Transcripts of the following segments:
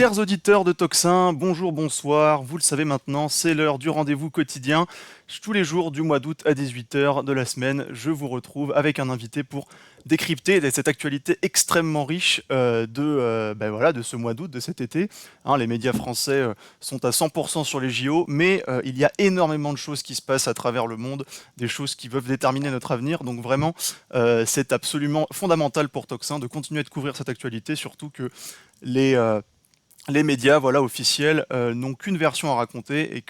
Chers auditeurs de Toxin, bonjour, bonsoir. Vous le savez maintenant, c'est l'heure du rendez-vous quotidien. Tous les jours du mois d'août à 18 heures de la semaine, je vous retrouve avec un invité pour décrypter cette actualité extrêmement riche de ce mois d'août, de cet été. Les médias français sont à 100% sur les JO, mais il y a énormément de choses qui se passent à travers le monde, des choses qui peuvent déterminer notre avenir. Donc vraiment, c'est absolument fondamental pour Toxin de continuer de couvrir cette actualité, surtout que les, euh, les médias, voilà, officiels, n'ont qu'une version à raconter et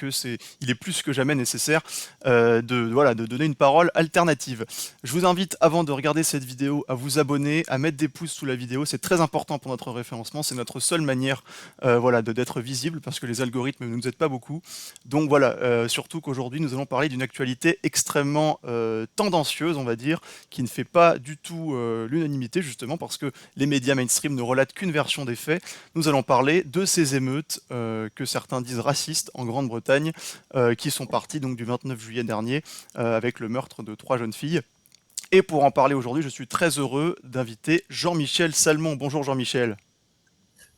il est plus que jamais nécessaire de donner une parole alternative. Je vous invite, avant de regarder cette vidéo, à vous abonner, à mettre des pouces sous la vidéo. C'est très important pour notre référencement. C'est notre seule manière, d'être visible parce que les algorithmes ne nous aident pas beaucoup. Donc voilà, surtout qu'aujourd'hui, nous allons parler d'une actualité extrêmement tendancieuse, on va dire, qui ne fait pas du tout l'unanimité, justement, parce que les médias mainstream ne relatent qu'une version des faits. Nous allons parler de ces émeutes que certains disent racistes en Grande-Bretagne, qui sont parties donc du 29 juillet dernier avec le meurtre de 3 jeunes filles. Et pour en parler aujourd'hui, je suis très heureux d'inviter Jean-Michel Salmon. Bonjour Jean-Michel.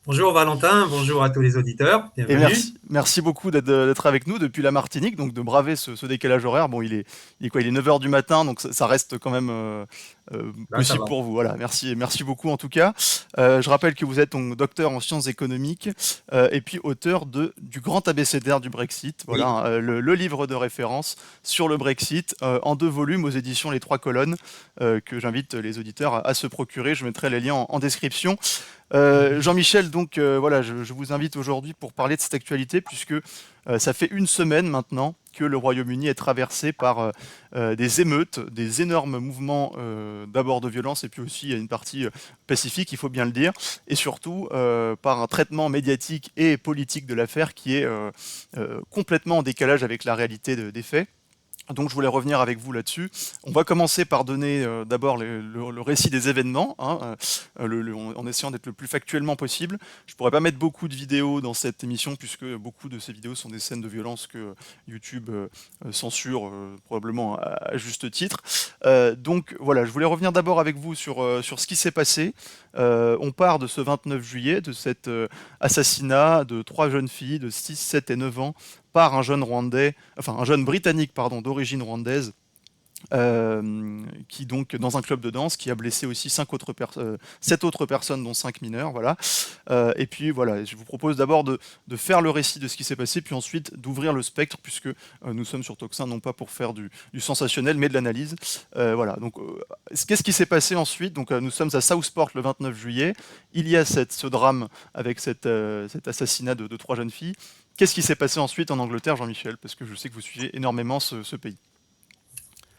Bonjour Valentin, bonjour à tous les auditeurs, Et bienvenue. merci beaucoup d'être avec nous depuis la Martinique, donc de braver ce décalage horaire. Bon, il est quoi? Il est 9 heures du matin, donc ça reste quand même Là, ça possible va. pour vous. Voilà, merci beaucoup en tout cas. Je rappelle que vous êtes donc docteur en sciences économiques et puis auteur du grand abécédaire du Brexit. Voilà, Oui. le livre de référence sur le Brexit en 2 volumes aux éditions Les Trois Colonnes que j'invite les auditeurs à se procurer. Je mettrai les liens en description. Jean-Michel, donc voilà, je vous invite aujourd'hui pour parler de cette actualité, puisque ça fait une semaine maintenant que le Royaume-Uni est traversé par des émeutes, des énormes mouvements d'abord de violence, et puis aussi il y a une partie pacifique, il faut bien le dire, et surtout par un traitement médiatique et politique de l'affaire qui est complètement en décalage avec la réalité des faits. Donc je voulais revenir avec vous là-dessus. On va commencer par donner d'abord le récit des événements, en essayant d'être le plus factuellement possible. Je pourrais pas mettre beaucoup de vidéos dans cette émission puisque beaucoup de ces vidéos sont des scènes de violence que YouTube censure probablement à juste titre. Donc voilà, je voulais revenir d'abord avec vous sur ce qui s'est passé. On part de ce 29 juillet, de cet assassinat de 3 jeunes filles de 6, 7 et 9 ans par un jeune britannique pardon, d'origine rwandaise, qui donc dans un club de danse qui a blessé aussi 7 autres personnes dont 5 mineurs, voilà. Et puis voilà, je vous propose d'abord de faire le récit de ce qui s'est passé, puis ensuite d'ouvrir le spectre, puisque nous sommes sur Toxin non pas pour faire du sensationnel, mais de l'analyse. Voilà, donc qu'est-ce qui s'est passé ensuite? Donc nous sommes à Southport le 29 juillet, il y a ce drame avec cet assassinat de 3 jeunes filles. Qu'est-ce qui s'est passé ensuite en Angleterre, Jean-Michel? Parce que je sais que vous suivez énormément ce pays.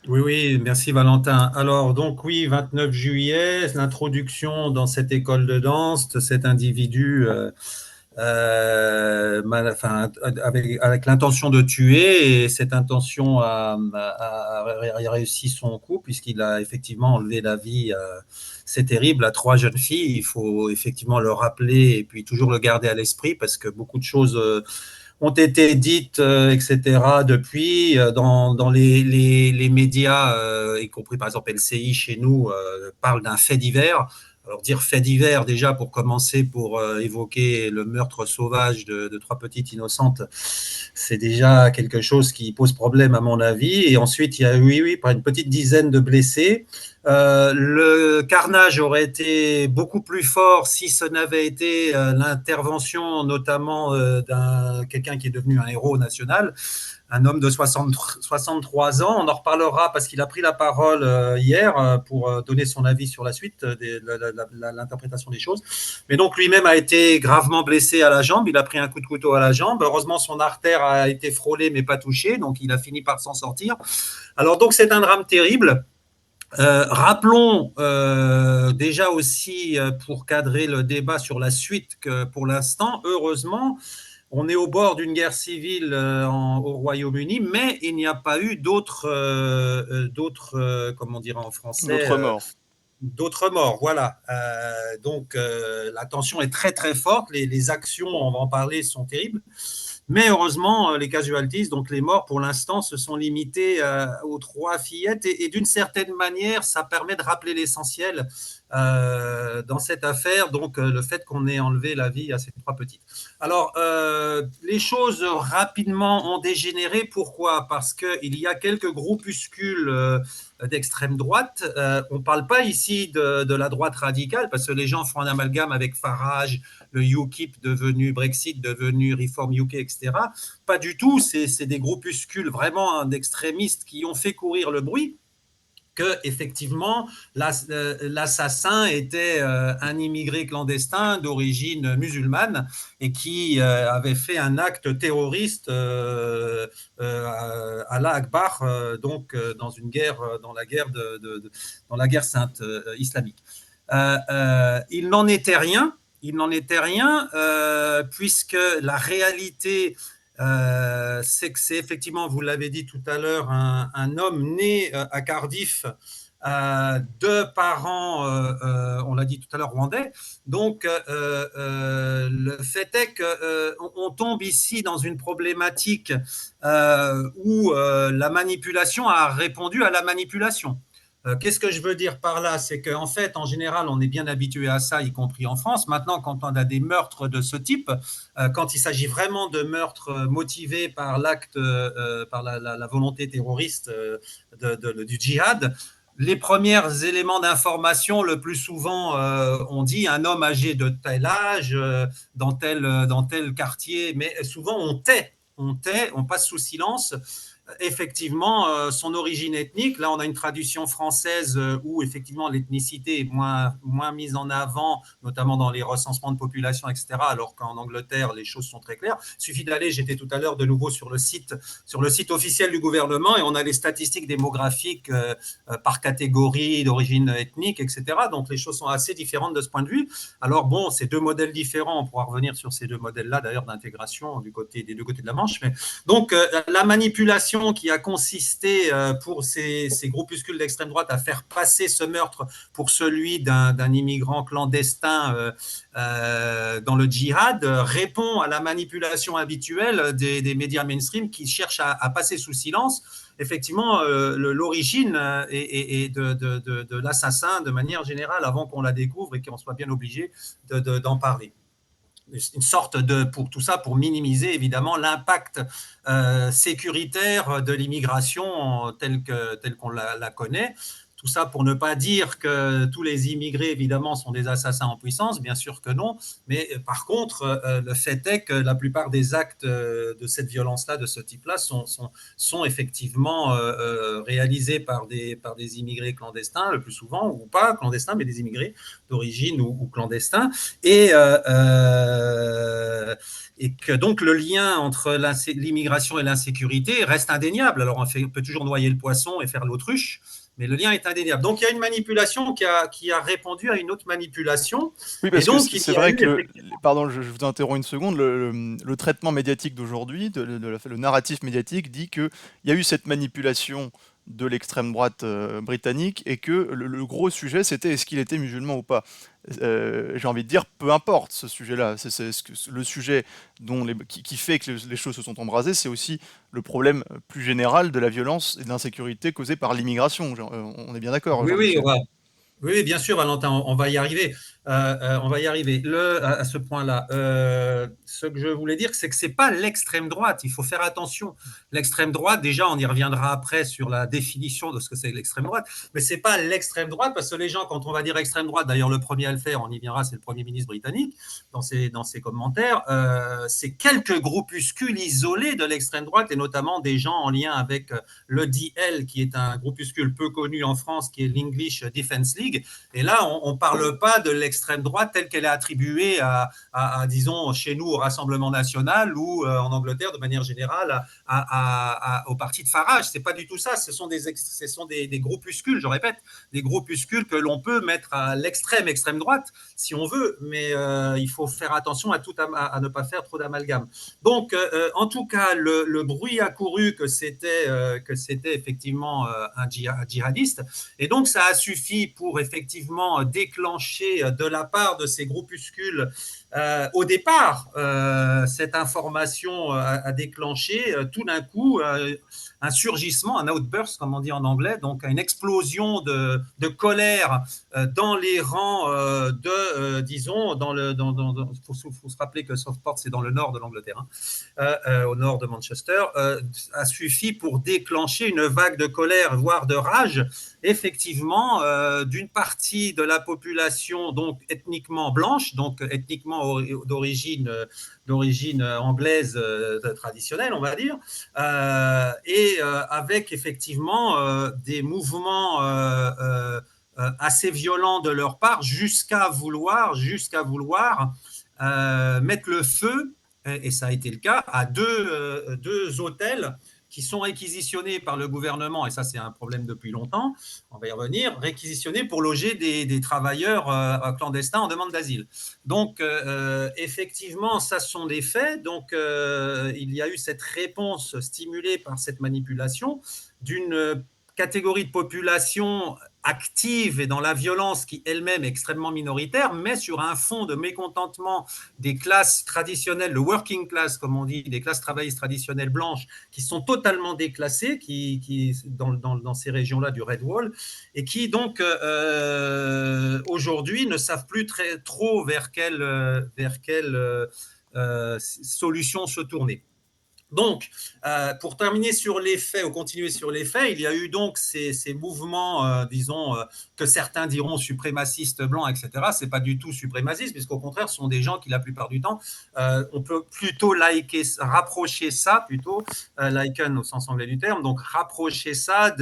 Oui, oui, merci Valentin. Alors, donc oui, 29 juillet, l'introduction dans cette école de danse de cet individu avec l'intention de tuer, et cette intention a réussi son coup puisqu'il a effectivement enlevé la vie, c'est terrible, à 3 jeunes filles. Il faut effectivement le rappeler et puis toujours le garder à l'esprit parce que beaucoup de choses ont été dites, etc., depuis, dans les médias, y compris par exemple LCI chez nous, parle d'un fait divers. Alors dire fait divers, déjà pour commencer, pour évoquer le meurtre sauvage de 3 petites innocentes, c'est déjà quelque chose qui pose problème à mon avis. Et ensuite, il y a, oui, oui, par une petite dizaine de blessés. Le carnage aurait été beaucoup plus fort si ce n'avait été l'intervention notamment d'un quelqu'un qui est devenu un héros national, un homme de 63 ans. On en reparlera parce qu'il a pris la parole hier pour donner son avis sur la suite de l'interprétation des choses. Mais donc lui-même a été gravement blessé à la jambe. Il a pris un coup de couteau à la jambe. Heureusement, son artère a été frôlée mais pas touchée. Donc il a fini par s'en sortir. Alors donc c'est un drame terrible. Rappelons déjà aussi, pour cadrer le débat sur la suite, que pour l'instant, heureusement, on est au bord d'une guerre civile au Royaume-Uni, mais il n'y a pas eu comment dire en français, D'autres morts. d'autres morts. Voilà. Donc la tension est très très forte. Les actions, on va en parler, sont terribles. Mais heureusement, les casualties, donc les morts pour l'instant, se sont limités aux 3 fillettes. Et d'une certaine manière, ça permet de rappeler l'essentiel dans cette affaire, donc le fait qu'on ait enlevé la vie à ces 3 petites. Alors, les choses rapidement ont dégénéré. Pourquoi? Parce qu'il y a quelques groupuscules d'extrême droite. On ne parle pas ici de la droite radicale, parce que les gens font un amalgame avec Farage, le UKIP devenu Brexit, devenu Reform UK, etc. Pas du tout, c'est des groupuscules vraiment d'extrémistes qui ont fait courir le bruit que effectivement l'assassin était un immigré clandestin d'origine musulmane et qui avait fait un acte terroriste Allah Akbar, donc dans une guerre, dans la guerre sainte islamique. Il n'en était rien. Il n'en était rien, puisque la réalité, c'est que c'est effectivement, vous l'avez dit tout à l'heure, un homme né à Cardiff, de parents, on l'a dit tout à l'heure, rwandais. Donc, le fait est qu'on tombe ici dans une problématique où la manipulation a répondu à la manipulation. Qu'est-ce que je veux dire par là? C'est qu'en fait, en général, on est bien habitué à ça, y compris en France. Maintenant, quand on a des meurtres de ce type, quand il s'agit vraiment de meurtres motivés par l'acte, par la volonté terroriste du djihad, les premiers éléments d'information, le plus souvent, on dit un homme âgé de tel âge, dans tel quartier, mais souvent on passe sous silence effectivement son origine ethnique. Là, on a une traduction française où effectivement l'ethnicité est moins mise en avant, notamment dans les recensements de population, etc. Alors qu'en Angleterre, les choses sont très claires. Il suffit d'aller, j'étais tout à l'heure de nouveau sur le site officiel du gouvernement et on a les statistiques démographiques par catégorie d'origine ethnique, etc. Donc les choses sont assez différentes de ce point de vue. Alors bon, c'est 2 modèles différents. On pourra revenir sur ces 2 modèles-là d'ailleurs d'intégration des 2 côtés de la Manche. Mais donc la manipulation qui a consisté pour ces groupuscules d'extrême droite à faire passer ce meurtre pour celui d'un immigrant clandestin dans le djihad répond à la manipulation habituelle des médias mainstream qui cherchent à passer sous silence effectivement l'origine de l'assassin de manière générale avant qu'on la découvre et qu'on soit bien obligé d'en parler. Une sorte pour tout ça, pour minimiser évidemment l'impact sécuritaire de l'immigration telle qu'on la connaît. Tout ça pour ne pas dire que tous les immigrés, évidemment, sont des assassins en puissance, bien sûr que non, mais par contre, le fait est que la plupart des actes de cette violence-là, de ce type-là, sont effectivement réalisés par des immigrés clandestins, le plus souvent, ou pas clandestins, mais des immigrés d'origine ou clandestins. Et, et que donc le lien entre l'immigration et l'insécurité reste indéniable. Alors on peut toujours noyer le poisson et faire l'autruche, mais le lien est indéniable. Donc il y a une manipulation qui a répondu à une autre manipulation. Oui, Et parce que donc il c'est y a vrai eu que effectivement. pardon, je vous interromps une seconde, le traitement médiatique d'aujourd'hui, le narratif médiatique dit qu'il y a eu cette manipulation de l'extrême droite britannique et que le gros sujet c'était est-ce qu'il était musulman ou pas. J'ai envie de dire, peu importe ce sujet-là, le sujet qui fait que les choses se sont embrasées, c'est aussi le problème plus général de la violence et de l'insécurité causée par l'immigration. On est bien d'accord, Oui, oui, Jean-Michel. oui, bien sûr, Valentin, on va y arriver. On va y arriver. À ce point-là, ce que je voulais dire, c'est que c'est pas l'extrême droite. Il faut faire attention. L'extrême droite, déjà, on y reviendra après sur la définition de ce que c'est l'extrême droite. Mais c'est pas l'extrême droite parce que les gens, quand on va dire extrême droite, d'ailleurs le premier à le faire, on y viendra, c'est le Premier ministre britannique dans ses commentaires. C'est quelques groupuscules isolés de l'extrême droite et notamment des gens en lien avec le DL, qui est un groupuscule peu connu en France, qui est l'English Defence League. Et là, on ne parle pas de l'extrême droite telle qu'elle est attribuée disons, chez nous au Rassemblement national ou en Angleterre de manière générale au parti de Farage. C'est pas du tout ça. Ce sont des groupuscules, je répète, des groupuscules que l'on peut mettre à extrême droite si on veut, mais il faut faire attention à ne pas faire trop d'amalgame. Donc, en tout cas, le bruit a couru que c'était effectivement un djihadiste. Et donc, ça a suffi pour effectivement déclencher de la part de ces groupuscules Au départ, cette information a déclenché tout d'un coup un surgissement, un outburst, comme on dit en anglais, donc une explosion de colère dans les rangs disons, faut se rappeler que Southport, c'est dans le nord de l'Angleterre, hein, au nord de Manchester, a suffi pour déclencher une vague de colère, voire de rage, effectivement, d'une partie de la population donc ethniquement blanche, donc ethniquement d'origine anglaise traditionnelle, on va dire, et avec effectivement des mouvements assez violents de leur part jusqu'à vouloir mettre le feu, et ça a été le cas, à deux hôtels qui sont réquisitionnés par le gouvernement, et ça c'est un problème depuis longtemps, on va y revenir, réquisitionnés pour loger des travailleurs clandestins en demande d'asile. Donc effectivement, ça sont des faits, donc il y a eu cette réponse stimulée par cette manipulation d'une catégorie de population active et dans la violence qui elle-même est extrêmement minoritaire, mais sur un fond de mécontentement des classes traditionnelles, le working class, comme on dit, des classes travailleuses traditionnelles blanches, qui sont totalement déclassées dans ces régions-là du Red Wall, et qui donc aujourd'hui ne savent plus trop vers quelle solution se tourner. Donc, pour terminer sur les faits ou continuer sur les faits, il y a eu donc ces mouvements, disons, que certains diront suprémacistes blancs, etc. Ce n'est pas du tout suprémaciste, puisqu'au contraire, ce sont des gens qui, la plupart du temps, on peut plutôt rapprocher ça, liken au sens anglais du terme, donc rapprocher ça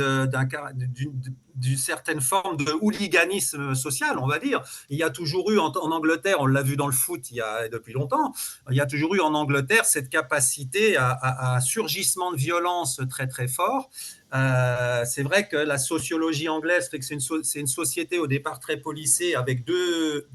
d'une certaine forme de hooliganisme social, on va dire. Il y a toujours eu en Angleterre, on l'a vu dans le foot depuis longtemps, il y a toujours eu en Angleterre cette capacité à surgissement de violence très très fort. C'est vrai que la sociologie anglaise fait que c'est une société au départ très policée avec deux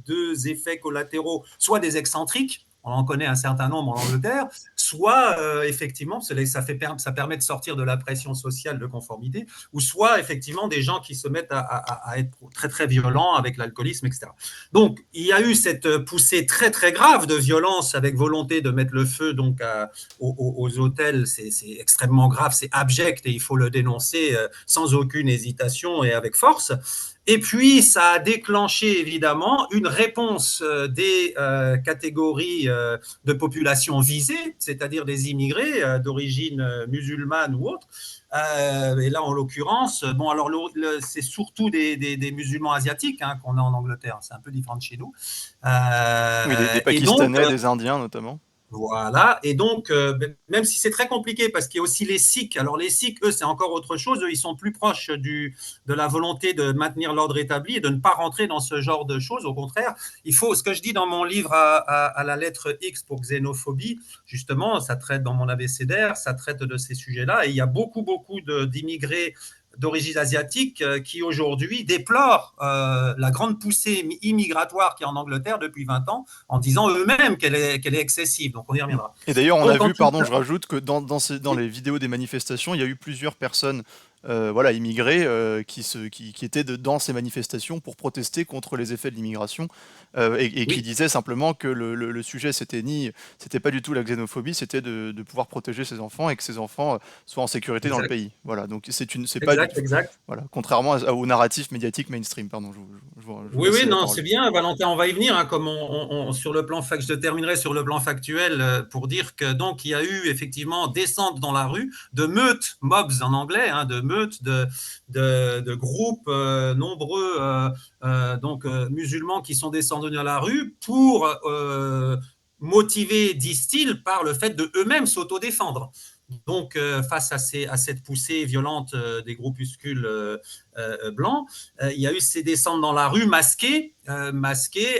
effets collatéraux, soit des excentriques, on en connaît un certain nombre en Angleterre, soit effectivement, ça permet de sortir de la pression sociale de conformité, ou soit effectivement des gens qui se mettent à être très très violents avec l'alcoolisme, etc. Donc il y a eu cette poussée très très grave de violence avec volonté de mettre le feu donc aux hôtels. C'est extrêmement grave, c'est abject et il faut le dénoncer sans aucune hésitation et avec force. Et puis, ça a déclenché évidemment une réponse des catégories de population visées, c'est-à-dire des immigrés d'origine musulmane ou autre. Et là, en l'occurrence, bon, alors c'est surtout des musulmans asiatiques hein, qu'on a en Angleterre. C'est un peu différent de chez nous. Oui, des Et donc, Pakistanais, des Indiens notamment. voilà, et donc, même si c'est très compliqué, parce qu'il y a aussi les Sikhs. Alors, les Sikhs, eux, c'est encore autre chose. Eux, ils sont plus proches de la volonté de maintenir l'ordre établi et de ne pas rentrer dans ce genre de choses. Au contraire, ce que je dis dans mon livre à la lettre X pour xénophobie, justement, ça traite dans mon abécédaire, ça traite de ces sujets-là. Et il y a beaucoup d'immigrés d'origine asiatique qui aujourd'hui déplorent la grande poussée immigratoire qui est en Angleterre depuis 20 ans en disant eux-mêmes qu'elle est excessive. Donc on y reviendra. Et d'ailleurs, on a Donc, vu, pardon, je rajoute que dans les vidéos des manifestations, il y a eu plusieurs personnes voilà, immigrés qui étaient dans ces manifestations pour protester contre les effets de l'immigration et qui oui, disaient simplement que le sujet c'était pas du tout la xénophobie, c'était de pouvoir protéger ses enfants et que ses enfants soient en sécurité dans le exact, pays. Voilà, donc c'est pas du exact, tout, exact. voilà, contrairement au narratif médiatique mainstream. Pardon, je vous Oui, laisse oui, la non, parole. c'est bien, Valentin, on va y venir. Hein, comme sur le plan je terminerai sur le plan factuel pour dire que donc il y a eu effectivement descente dans la rue de meutes, mobs en anglais, hein, de meutes, de groupes nombreux donc musulmans qui sont descendus dans la rue pour motivés, disent-ils, par le fait de eux-mêmes s'autodéfendre. Donc, face à cette poussée violente des groupuscules blancs, il y a eu ces descentes dans la rue masquées,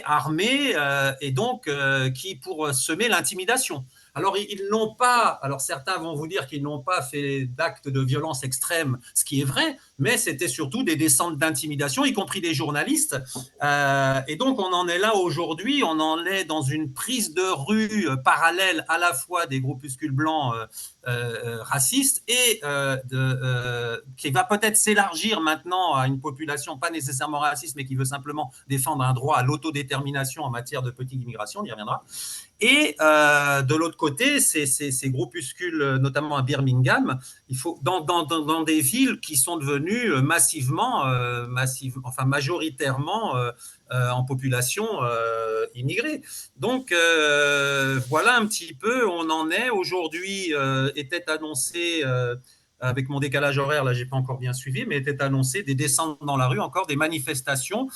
armées, et donc qui pour semer l'intimidation. Alors, ils n'ont pas, alors certains vont vous dire qu'ils n'ont pas fait d'actes de violence extrême, ce qui est vrai, mais c'était surtout des descentes d'intimidation, y compris des journalistes. Et donc, on en est là aujourd'hui, on en est dans une prise de rue parallèle à la fois des groupuscules blancs raciste et qui va peut-être s'élargir maintenant à une population pas nécessairement raciste, mais qui veut simplement défendre un droit à l'autodétermination en matière de petite immigration, on y reviendra. Et de l'autre côté, ces groupuscules, notamment à Birmingham, dans des villes qui sont devenues enfin majoritairement en population immigrée. Donc voilà un petit peu où on en est. Aujourd'hui était annoncé avec mon décalage horaire, là, j'ai pas encore bien suivi, mais était annoncé des descentes dans la rue, encore des manifestations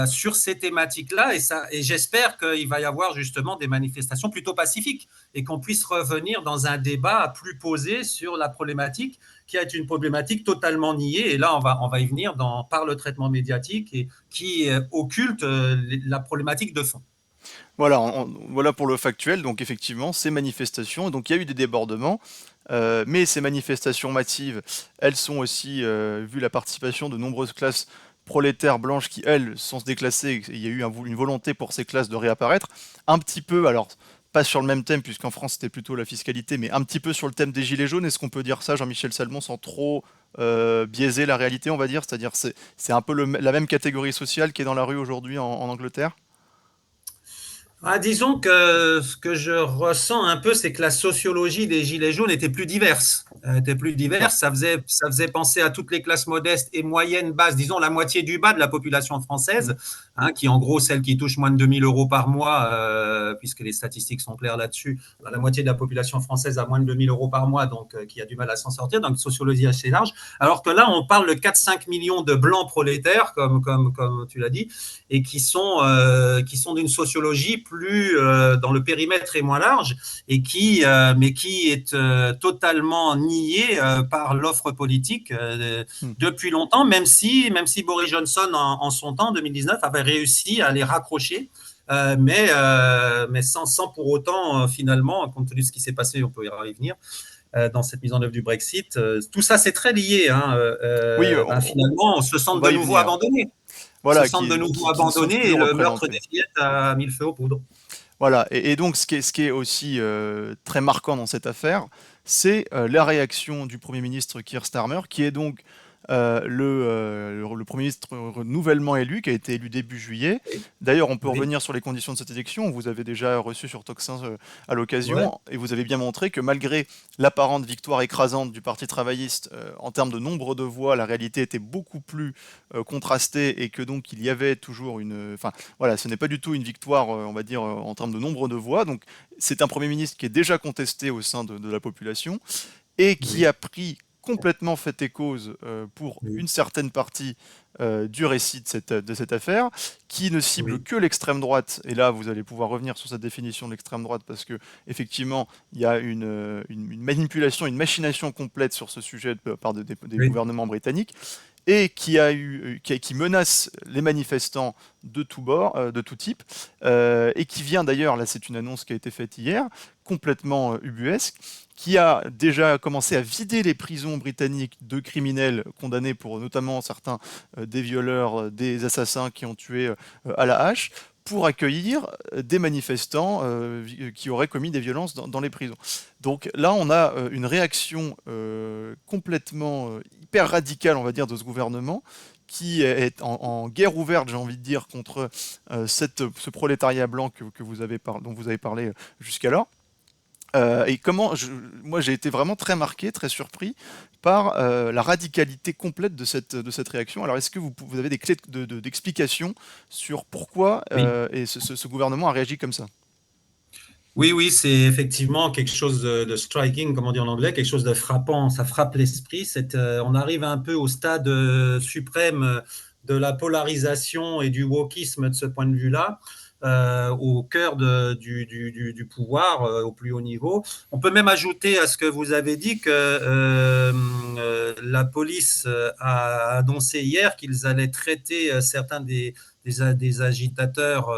sur ces thématiques-là. Et j'espère qu'il va y avoir justement des manifestations plutôt pacifiques et qu'on puisse revenir dans un débat plus posé sur la problématique qui est une problématique totalement niée. Et là, on va y venir par le traitement médiatique et qui occulte la problématique de fond. Voilà, voilà pour le factuel. Donc effectivement, ces manifestations, donc il y a eu des débordements, mais ces manifestations massives, elles sont aussi, vu la participation de nombreuses classes prolétaires blanches qui, elles, sont se déclassées, il y a eu une volonté pour ces classes de réapparaître, un petit peu, alors pas sur le même thème, puisqu'en France c'était plutôt la fiscalité, mais un petit peu sur le thème des Gilets jaunes. Est-ce qu'on peut dire ça, Jean-Michel Salmon, sans trop biaiser la réalité, on va dire? C'est-à-dire c'est un peu la même catégorie sociale qui est dans la rue aujourd'hui en Angleterre? Disons que ce que je ressens un peu, c'est que la sociologie des Gilets jaunes était plus diverse. Était plus D'accord. diverse. Ça faisait penser à toutes les classes modestes et moyennes basses, disons la moitié du bas de la population Mm. française, hein, qui en gros celle qui touche moins de 2 000 € par mois, puisque les statistiques sont claires là-dessus. La moitié de la population française a moins de 2 000 € par mois, donc qui a du mal à s'en sortir. Donc sociologie assez large. Alors que là, on parle de 4-5 millions de blancs prolétaires, comme tu l'as dit, et qui sont d'une sociologie plus dans le périmètre est moins large et mais qui est totalement niée par l'offre politique Mm. depuis longtemps, même si Boris Johnson en son temps, 2019, avait réussi à les raccrocher. Mais sans pour autant, finalement, compte tenu de ce qui s'est passé, on peut y revenir, dans cette mise en œuvre du Brexit. Tout ça, c'est très lié. Hein, Oui, finalement, on se on sent de va y nouveau venir. abandonné. Se Voilà, sentent de nouveau qui ne sont abandonnés plus et le meurtre représentés. des fillettes a mis le feu aux poudres. Voilà, et donc ce qui est aussi très marquant dans cette affaire, c'est la réaction du Premier ministre Keir Starmer, qui est donc le Premier ministre nouvellement élu, qui a été élu début juillet. Oui, D'ailleurs, on peut oui, revenir sur les conditions de cette élection. Vous avez déjà reçu sur Toxin à ouais, l'occasion, et vous avez bien montré que malgré l'apparente victoire écrasante du Parti travailliste en termes de nombre de voix, la réalité était beaucoup plus contrastée, et que donc il y avait toujours une... Enfin, voilà, ce n'est pas du tout une victoire, on va dire, en termes de nombre de voix. Donc c'est un Premier ministre qui est déjà contesté au sein de la population et qui oui, a pris complètement fait et cause pour oui, une certaine partie du récit de cette affaire, qui ne cible oui, que l'extrême droite. Et là, vous allez pouvoir revenir sur cette définition de l'extrême droite, parce que effectivement, il y a une manipulation, une machination complète sur ce sujet par des oui, gouvernements britanniques, et qui menace les manifestants de tout bord, de tout type, et qui vient d'ailleurs, là c'est une annonce qui a été faite hier, complètement ubuesque, qui a déjà commencé à vider les prisons britanniques de criminels condamnés pour notamment certains des violeurs, des assassins qui ont tué à la hache, pour accueillir des manifestants qui auraient commis des violences dans les prisons. Donc là, on a une réaction complètement hyper radicale, on va dire, de ce gouvernement, qui est en guerre ouverte, j'ai envie de dire, contre ce prolétariat blanc dont vous avez parlé jusqu'alors. Et moi j'ai été vraiment très marqué, très surpris par la radicalité complète de cette réaction. Alors est-ce que vous avez des clés d'explication sur pourquoi oui. ce gouvernement a réagi comme ça? Oui, oui, c'est effectivement quelque chose de striking, comme on dit en anglais, quelque chose de frappant. Ça frappe l'esprit. On arrive un peu au stade suprême de la polarisation et du wokisme de ce point de vue-là, au cœur du pouvoir, au plus haut niveau. On peut même ajouter à ce que vous avez dit que la police a annoncé hier qu'ils allaient traiter certains des agitateurs,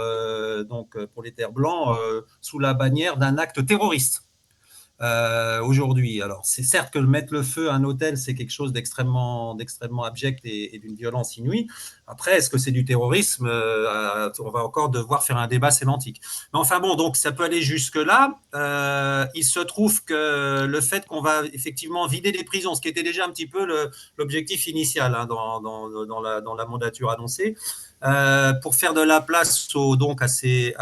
donc prolétaires blancs, sous la bannière d'un acte terroriste. aujourd'hui. Alors, c'est certes que mettre le feu à un hôtel, c'est quelque chose d'extrêmement abject et d'une violence inouïe. Après, est-ce que c'est du terrorisme? On va encore devoir faire un débat sémantique. Mais enfin bon, donc ça peut aller jusque-là. Il se trouve que le fait qu'on va effectivement vider les prisons, ce qui était déjà un petit peu l'objectif initial hein, dans la mandature annoncée, pour faire de la place donc à ces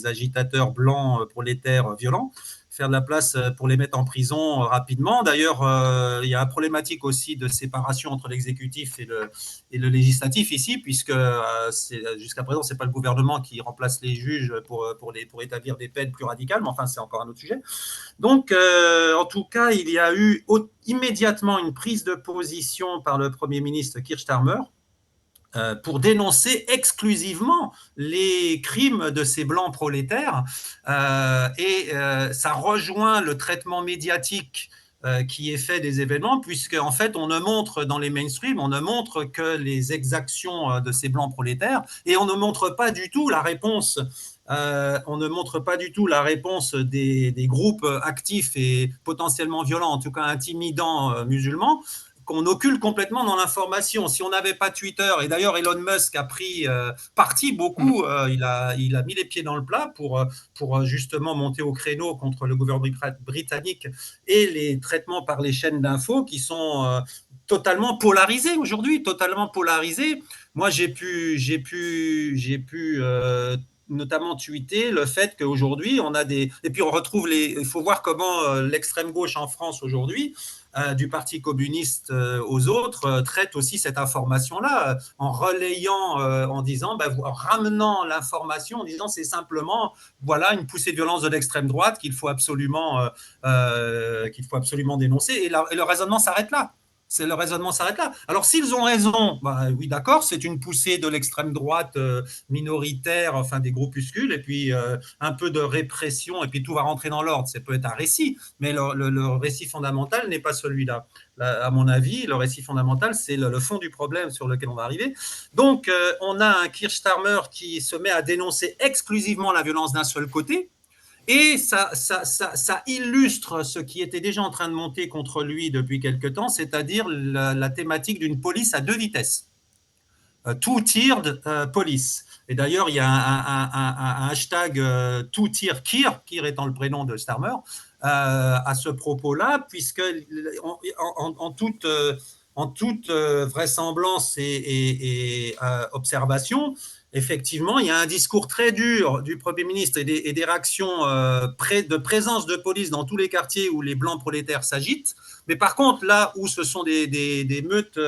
agitateurs blancs prolétaires violents, faire de la place pour les mettre en prison rapidement. D'ailleurs, il y a une problématique aussi de séparation entre l'exécutif et le législatif ici, puisque jusqu'à présent, ce n'est pas le gouvernement qui remplace les juges pour établir des peines plus radicales, mais enfin, c'est encore un autre sujet. Donc, en tout cas, il y a eu immédiatement une prise de position par le Premier ministre Keir Starmer, pour dénoncer exclusivement les crimes de ces blancs prolétaires. Ça rejoint le traitement médiatique qui est fait des événements, puisque en fait, on ne montre dans les mainstream, on ne montre que les exactions de ces blancs prolétaires, et on ne montre pas du tout la réponse. On ne montre pas du tout la réponse des groupes actifs et potentiellement violents, en tout cas intimidants musulmans, qu'on occulte complètement dans l'information. Si on n'avait pas Twitter, et d'ailleurs Elon Musk a pris parti Mm. beaucoup, il a mis les pieds dans le plat pour justement monter au créneau contre le gouvernement britannique et les traitements par les chaînes d'infos qui sont totalement polarisés aujourd'hui, totalement polarisés. Moi, j'ai pu notamment tweeter le fait qu'aujourd'hui, on a des... Et puis on retrouve les... Il faut voir comment l'extrême gauche en France aujourd'hui, du Parti communiste aux autres, traite aussi cette information-là, en relayant, en disant, en ramenant l'information, en disant c'est simplement, voilà, une poussée de violence de l'extrême droite qu'il faut absolument dénoncer. Et le raisonnement s'arrête là. C'est le raisonnement s'arrête là. Alors s'ils ont raison, oui d'accord, c'est une poussée de l'extrême droite minoritaire, enfin des groupuscules, et puis un peu de répression, et puis tout va rentrer dans l'ordre. Ça peut être un récit, mais le récit fondamental n'est pas celui-là. Là, à mon avis, le récit fondamental, c'est le fond du problème sur lequel on va arriver. Donc, on a un Keir Starmer qui se met à dénoncer exclusivement la violence d'un seul côté, et ça illustre ce qui était déjà en train de monter contre lui depuis quelque temps, c'est-à-dire la thématique d'une police à deux vitesses. Two-tiered police. Et d'ailleurs, il y a un hashtag two-tier Keir étant le prénom de Starmer, à ce propos-là, puisque en toute vraisemblance et observation, effectivement, il y a un discours très dur du Premier ministre et des réactions de présence de police dans tous les quartiers où les blancs prolétaires s'agitent. Mais par contre, là où ce sont des meutes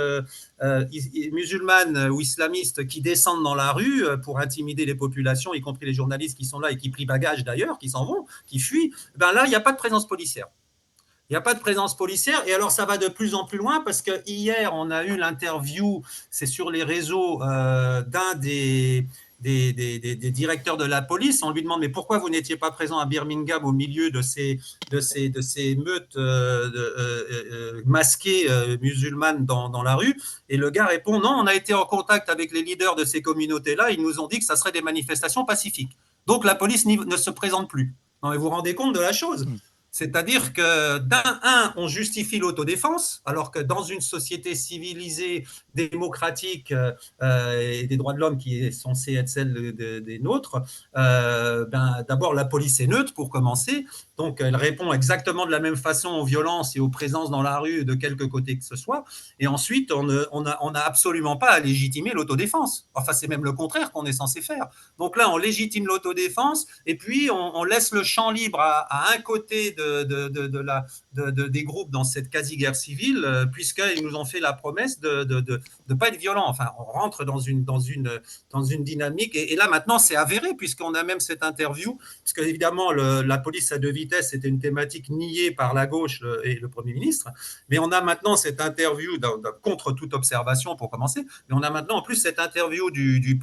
musulmanes ou islamistes qui descendent dans la rue pour intimider les populations, y compris les journalistes qui sont là et qui plient bagages d'ailleurs, qui s'en vont, qui fuient, ben là, il n'y a pas de présence policière. Il n'y a pas de présence policière. Et alors, ça va de plus en plus loin parce que hier, on a eu l'interview, c'est sur les réseaux, d'un des directeurs de la police. On lui demande mais pourquoi vous n'étiez pas présent à Birmingham au milieu de ces meutes masquées musulmanes dans la rue. Et le gars répond non, on a été en contact avec les leaders de ces communautés-là. Ils nous ont dit que ça serait des manifestations pacifiques. Donc la police ne se présente plus. Non, mais vous vous rendez compte de la chose? Mm. C'est-à-dire que d'un, on justifie l'autodéfense, alors que dans une société civilisée, démocratique et des droits de l'homme qui est censée être celle des nôtres, d'abord la police est neutre pour commencer, donc elle répond exactement de la même façon aux violences et aux présences dans la rue de quelque côté que ce soit, et ensuite on n'a absolument pas à légitimer l'autodéfense. Enfin, c'est même le contraire qu'on est censé faire. Donc là, on légitime l'autodéfense, et puis on laisse le champ libre à un côté des groupes dans cette quasi-guerre civile, puisqu'ils nous ont fait la promesse de ne pas être violents. Enfin, on rentre dans une dynamique, et là maintenant c'est avéré, puisqu'on a même cette interview, puisque évidemment la police à deux vitesses était une thématique niée par la gauche et le Premier ministre, mais on a maintenant cette interview contre toute observation pour commencer, mais on a maintenant en plus cette interview du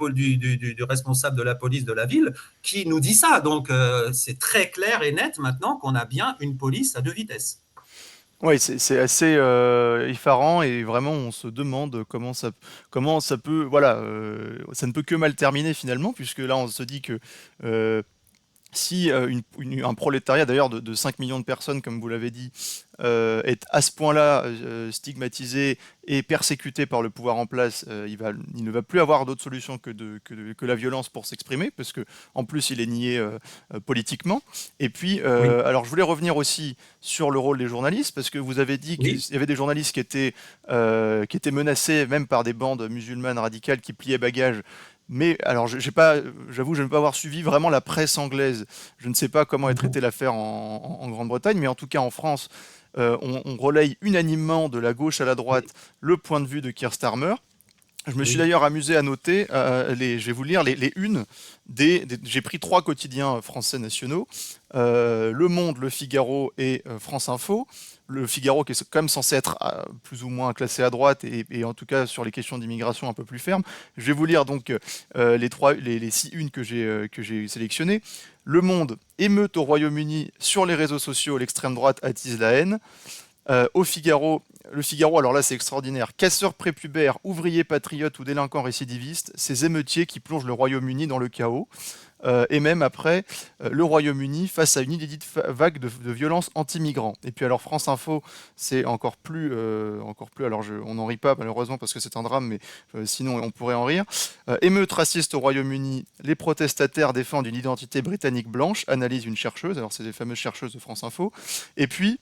responsable de la police de la ville qui nous dit ça. Donc c'est très clair et net maintenant qu'on a bien une police à deux vitesses. Oui, c'est assez effarant et vraiment on se demande comment ça peut, voilà, ça ne peut que mal terminer finalement, puisque là on se dit que si un prolétariat d'ailleurs de 5 millions de personnes, comme vous l'avez dit, est à ce point-là stigmatisé et persécuté par le pouvoir en place, il ne va plus avoir d'autre solution que la violence pour s'exprimer, parce que en plus il est nié politiquement. Et puis, Oui, alors je voulais revenir aussi sur le rôle des journalistes, parce que vous avez dit qu'il oui. y avait des journalistes qui étaient menacés même par des bandes musulmanes radicales qui pliaient bagages. Mais alors, j'ai pas, j'avoue, je ne peux pas avoir suivi vraiment la presse anglaise. Je ne sais pas comment est Mhm. traitée l'affaire en Grande-Bretagne, mais en tout cas en France, on relaye unanimement de la gauche à la droite Oui, le point de vue de Keir Starmer. Je me suis oui, d'ailleurs amusé à noter, je vais vous lire les unes j'ai pris trois quotidiens français nationaux, Le Monde, Le Figaro et France Info. Le Figaro qui est quand même censé être plus ou moins classé à droite et en tout cas sur les questions d'immigration un peu plus ferme. Je vais vous lire donc les six unes que j'ai sélectionnées. Le Monde, émeute au Royaume-Uni sur les réseaux sociaux, l'extrême droite attise la haine. Au Figaro, le Figaro, alors là c'est extraordinaire. Casseurs prépubères, ouvriers patriotes ou délinquants récidivistes, ces émeutiers qui plongent le Royaume-Uni dans le chaos. Et même après, le Royaume-Uni face à une inédite vague de violences anti-migrants. Et puis alors France Info, c'est encore plus. Alors on n'en rit pas malheureusement parce que c'est un drame, mais sinon on pourrait en rire. Émeute raciste au Royaume-Uni, les protestataires défendent une identité britannique blanche, analyse une chercheuse. Alors c'est les fameuses chercheuses de France Info. Et puis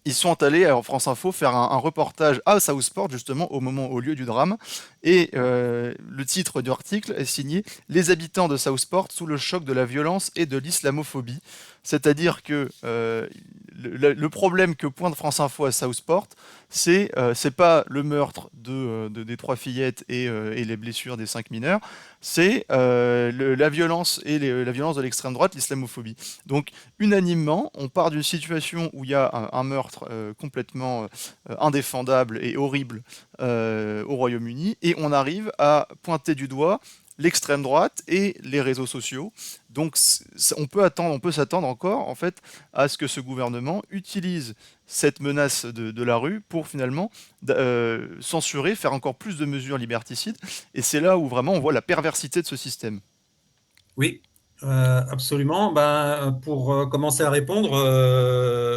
ils sont allés en France Info faire un reportage à Southport justement au lieu du drame et le titre du article est signé Les habitants de Southport sous le choc de la violence et de l'islamophobie, c'est-à-dire que le problème que pointe France Info à Southport, c'est pas le meurtre des trois fillettes et les blessures des cinq mineurs, c'est la violence la violence de l'extrême droite, l'islamophobie. Donc unanimement, on part d'une situation où il y a un meurtre complètement indéfendable et horrible au Royaume-Uni, et on arrive à pointer du doigt l'extrême droite et les réseaux sociaux. Donc on peut s'attendre encore en fait à ce que ce gouvernement utilise cette menace de la rue pour finalement censurer, faire encore plus de mesures liberticides. Et c'est là où vraiment on voit la perversité de ce système. oui, absolument. Ben, pour commencer à répondre,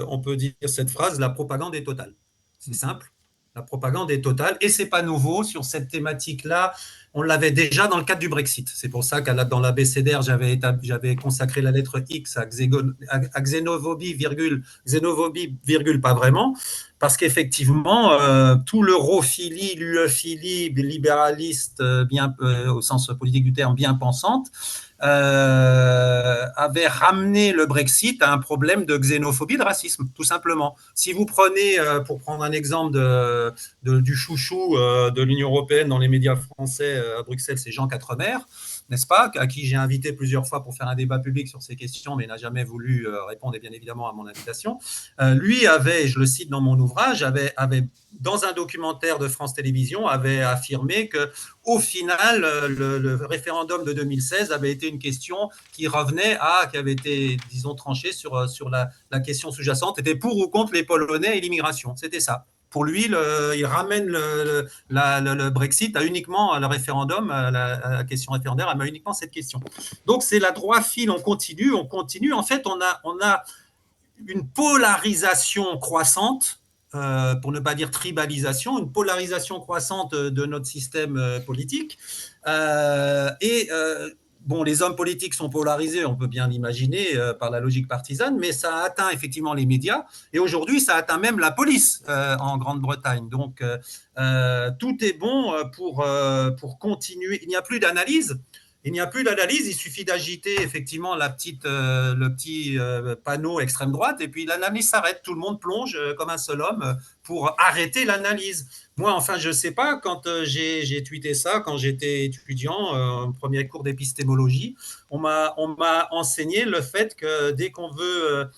on peut dire cette phrase, la propagande est totale. C'est simple. La propagande est totale et c'est pas nouveau sur cette thématique-là. On l'avait déjà dans le cadre du Brexit. C'est pour ça qu'à dans l'abécédaire, j'avais consacré la lettre X à xénophobie, xénophobie, pas vraiment, parce qu'effectivement, tout l'europhilie, l'UEphilie, libéraliste, bien, au sens politique du terme, bien pensante, avait ramené le Brexit à un problème de xénophobie, de racisme, tout simplement. Si vous prenez, pour prendre un exemple du chouchou de l'Union européenne dans les médias français à Bruxelles, c'est Jean Quatremer, n'est-ce pas, à qui j'ai invité plusieurs fois pour faire un débat public sur ces questions, mais n'a jamais voulu répondre, et bien évidemment, à mon invitation. Lui avait, je le cite dans mon ouvrage, avait dans un documentaire de France Télévisions, avait affirmé que au final, le référendum de 2016 avait été une question qui revenait qui avait été, disons, tranchée sur la question sous-jacente, était pour ou contre les Polonais et l'immigration. C'était ça. Pour lui, il ramène le Brexit à uniquement à le référendum, à la question référendaire, à uniquement cette question. Donc c'est la droit fil, on continue, on continue. En fait, on a une polarisation croissante, pour ne pas dire tribalisation, une polarisation croissante de notre système politique. Bon, les hommes politiques sont polarisés, on peut bien l'imaginer par la logique partisane, mais ça a atteint effectivement les médias et aujourd'hui ça atteint même la police en Grande-Bretagne. Donc tout est bon pour continuer. Il n'y a plus d'analyse. Il n'y a plus d'analyse, il suffit d'agiter effectivement le petit panneau extrême droite et puis l'analyse s'arrête. Tout le monde plonge comme un seul homme pour arrêter l'analyse. Moi, enfin, je ne sais pas, quand j'ai tweeté ça, quand j'étais étudiant, en premier cours d'épistémologie, on m'a enseigné le fait que dès qu'on veut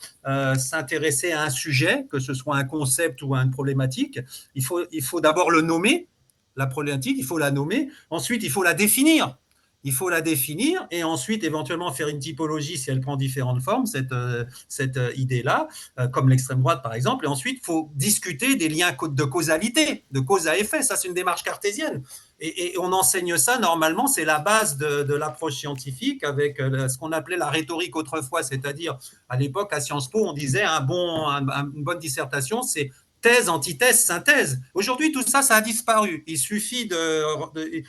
s'intéresser à un sujet, que ce soit un concept ou une problématique, il faut d'abord le nommer, la problématique, il faut la nommer, ensuite il faut la définir. il faut la définir et ensuite éventuellement faire une typologie si elle prend différentes formes, cette idée-là, comme l'extrême droite par exemple. Et ensuite, il faut discuter des liens de causalité, de cause à effet. Ça, c'est une démarche cartésienne. Et on enseigne ça normalement, c'est la base de l'approche scientifique avec ce qu'on appelait la rhétorique autrefois, c'est-à-dire à l'époque à Sciences Po, on disait une bonne dissertation, c'est thèse, antithèse, synthèse. Aujourd'hui, tout ça, ça a disparu. Il suffit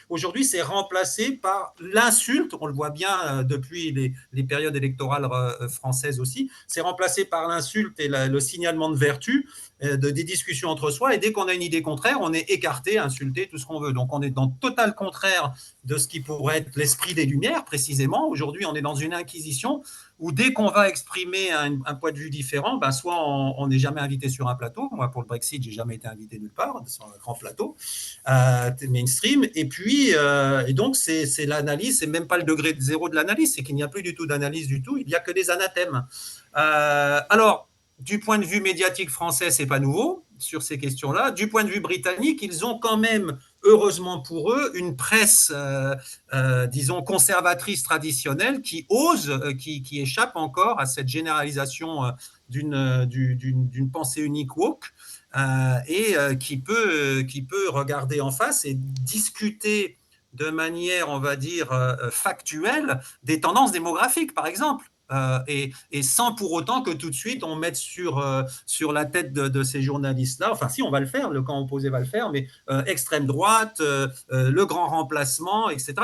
aujourd'hui, c'est remplacé par l'insulte. On le voit bien depuis les périodes électorales françaises aussi. C'est remplacé par l'insulte et le signalement de vertu, des discussions entre soi. Et dès qu'on a une idée contraire, on est écarté, insulté, tout ce qu'on veut. Donc, on est dans le total contraire de ce qui pourrait être l'esprit des Lumières, précisément. Aujourd'hui, on est dans une inquisition où dès qu'on va exprimer un point de vue différent, ben soit on n'est jamais invité sur un plateau. Moi, pour le Brexit, j'ai jamais été invité nulle part sur un grand plateau mainstream. Et puis, et donc, c'est l'analyse, c'est même pas le degré zéro de l'analyse, c'est qu'il n'y a plus du tout d'analyse du tout, il n'y a que des anathèmes. Alors, du point de vue médiatique français, c'est pas nouveau sur ces questions-là. Du point de vue britannique, ils ont quand même, heureusement pour eux, une presse, disons, conservatrice traditionnelle qui ose, qui échappe encore à cette généralisation d'une pensée unique woke et qui peut regarder en face et discuter de manière, on va dire, factuelle des tendances démographiques, par exemple. Et sans pour autant que tout de suite on mette sur la tête de ces journalistes-là, enfin si on va le faire, le camp opposé va le faire, mais extrême droite, le grand remplacement, etc.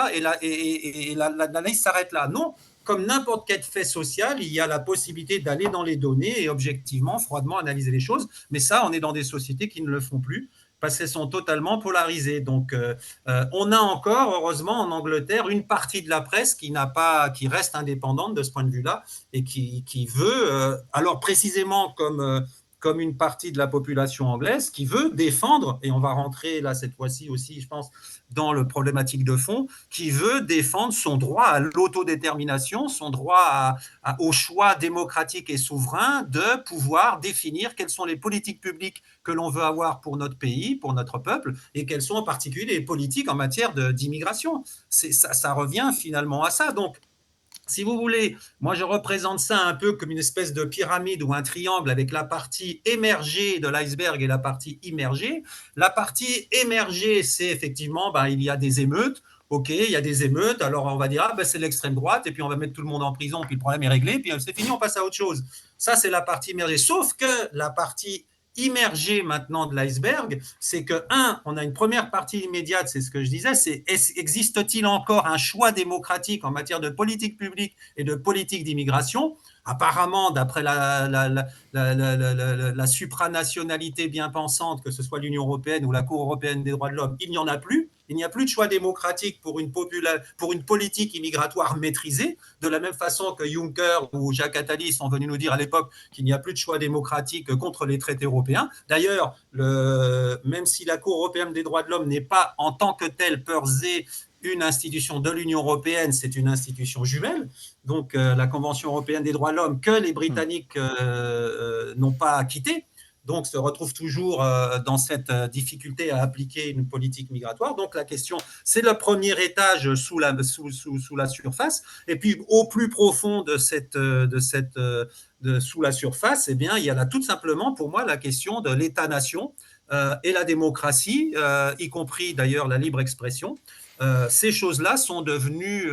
Et l'analyse s'arrête là. Non, comme n'importe quel fait social, il y a la possibilité d'aller dans les données et objectivement, froidement analyser les choses, mais ça, on est dans des sociétés qui ne le font plus parce qu'elles sont totalement polarisées. Donc, on a encore, heureusement, en Angleterre, une partie de la presse qui reste indépendante de ce point de vue-là et qui veut, alors précisément comme une partie de la population anglaise, qui veut défendre, et on va rentrer là cette fois-ci aussi, je pense, dans le problématique de fond, qui veut défendre son droit à l'autodétermination, son droit au choix démocratique et souverain de pouvoir définir quelles sont les politiques publiques que l'on veut avoir pour notre pays, pour notre peuple, et quelles sont en particulier les politiques en matière d'immigration. Ça revient finalement à ça. Donc, si vous voulez, moi je représente ça un peu comme une espèce de pyramide ou un triangle avec la partie émergée de l'iceberg et la partie immergée. La partie émergée, c'est effectivement, il y a des émeutes. Ok, il y a des émeutes, alors on va dire, c'est l'extrême droite, et puis on va mettre tout le monde en prison, puis le problème est réglé, puis c'est fini, on passe à autre chose. Ça, c'est la partie immergée. Sauf que la partie immergé maintenant de l'iceberg, c'est que, on a une première partie immédiate, c'est ce que je disais, c'est existe-t-il encore un choix démocratique en matière de politique publique et de politique d'immigration? Apparemment, d'après la supranationalité bien pensante, que ce soit l'Union européenne ou la Cour européenne des droits de l'homme, il n'y en a plus. Il n'y a plus de choix démocratique pour une politique immigratoire maîtrisée, de la même façon que Juncker ou Jacques Attali sont venus nous dire à l'époque qu'il n'y a plus de choix démocratique contre les traités européens. D'ailleurs, même si la Cour européenne des droits de l'homme n'est pas en tant que telle per se une institution de l'Union européenne, c'est une institution jumelle. Donc, la Convention européenne des droits de l'homme que les Britanniques n'ont pas quittée. Donc, se retrouve toujours dans cette difficulté à appliquer une politique migratoire. Donc, la question, c'est le premier étage sous la surface. Et puis, au plus profond sous la surface, eh bien, il y a là tout simplement, pour moi, la question de l'État-nation et la démocratie, y compris d'ailleurs la libre expression. Ces choses-là sont devenues,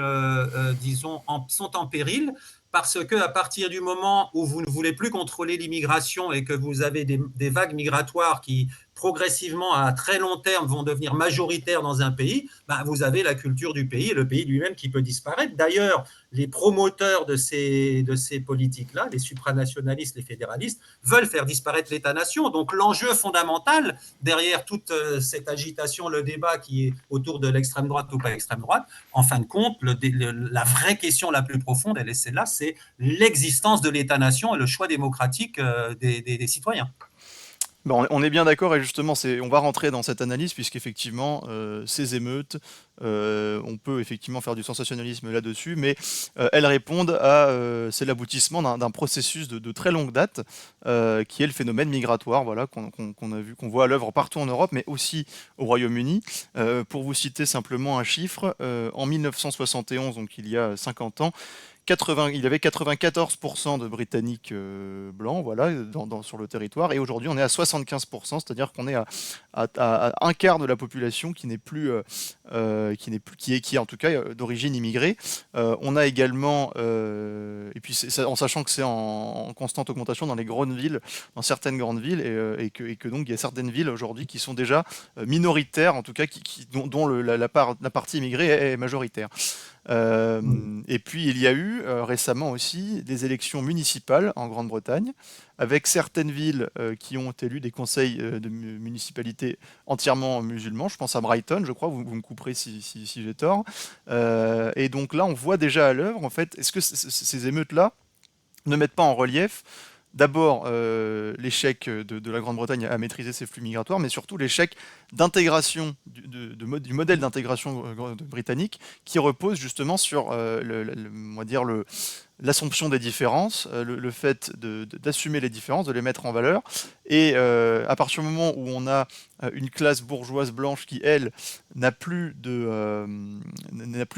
disons, sont en péril parce qu'à partir du moment où vous ne voulez plus contrôler l'immigration et que vous avez des vagues migratoires qui, progressivement, à très long terme, vont devenir majoritaires dans un pays, vous avez la culture du pays et le pays lui-même qui peut disparaître. D'ailleurs, les promoteurs de ces politiques-là, les supranationalistes, les fédéralistes, veulent faire disparaître l'État-nation. Donc l'enjeu fondamental derrière toute cette agitation, le débat qui est autour de l'extrême droite ou pas extrême droite, en fin de compte, la vraie question la plus profonde, elle est celle-là, c'est l'existence de l'État-nation et le choix démocratique des citoyens. Bon, on est bien d'accord et justement, on va rentrer dans cette analyse puisqu'effectivement, ces émeutes, on peut effectivement faire du sensationnalisme là-dessus, mais elles répondent c'est l'aboutissement d'un processus de très longue date, qui est le phénomène migratoire, voilà, qu'on a vu, qu'on voit à l'œuvre partout en Europe, mais aussi au Royaume-Uni. Pour vous citer simplement un chiffre, en 1971, donc il y a 50 ans, il y avait 94% de Britanniques blancs, voilà, sur le territoire, et aujourd'hui on est à 75%, c'est-à-dire qu'on est à un quart de la population qui est en tout cas d'origine immigrée. On a également, et puis en sachant que c'est en constante augmentation dans les grandes villes, dans certaines grandes villes, et que donc il y a certaines villes aujourd'hui qui sont déjà minoritaires, en tout cas dont la partie immigrée est majoritaire. Et puis il y a eu récemment aussi des élections municipales en Grande-Bretagne, avec certaines villes qui ont élu des conseils de municipalité entièrement musulmans. Je pense à Brighton, je crois, vous me couperez si j'ai tort. Et donc là, on voit déjà à l'œuvre, en fait, est-ce que ces émeutes-là ne mettent pas en relief d'abord l'échec de la Grande-Bretagne à maîtriser ses flux migratoires, mais surtout l'échec d'intégration du modèle d'intégration britannique qui repose justement sur on va dire l'assomption des différences, le fait d'assumer les différences, de les mettre en valeur. Et à partir du moment où on a une classe bourgeoise blanche qui, elle, n'a plus de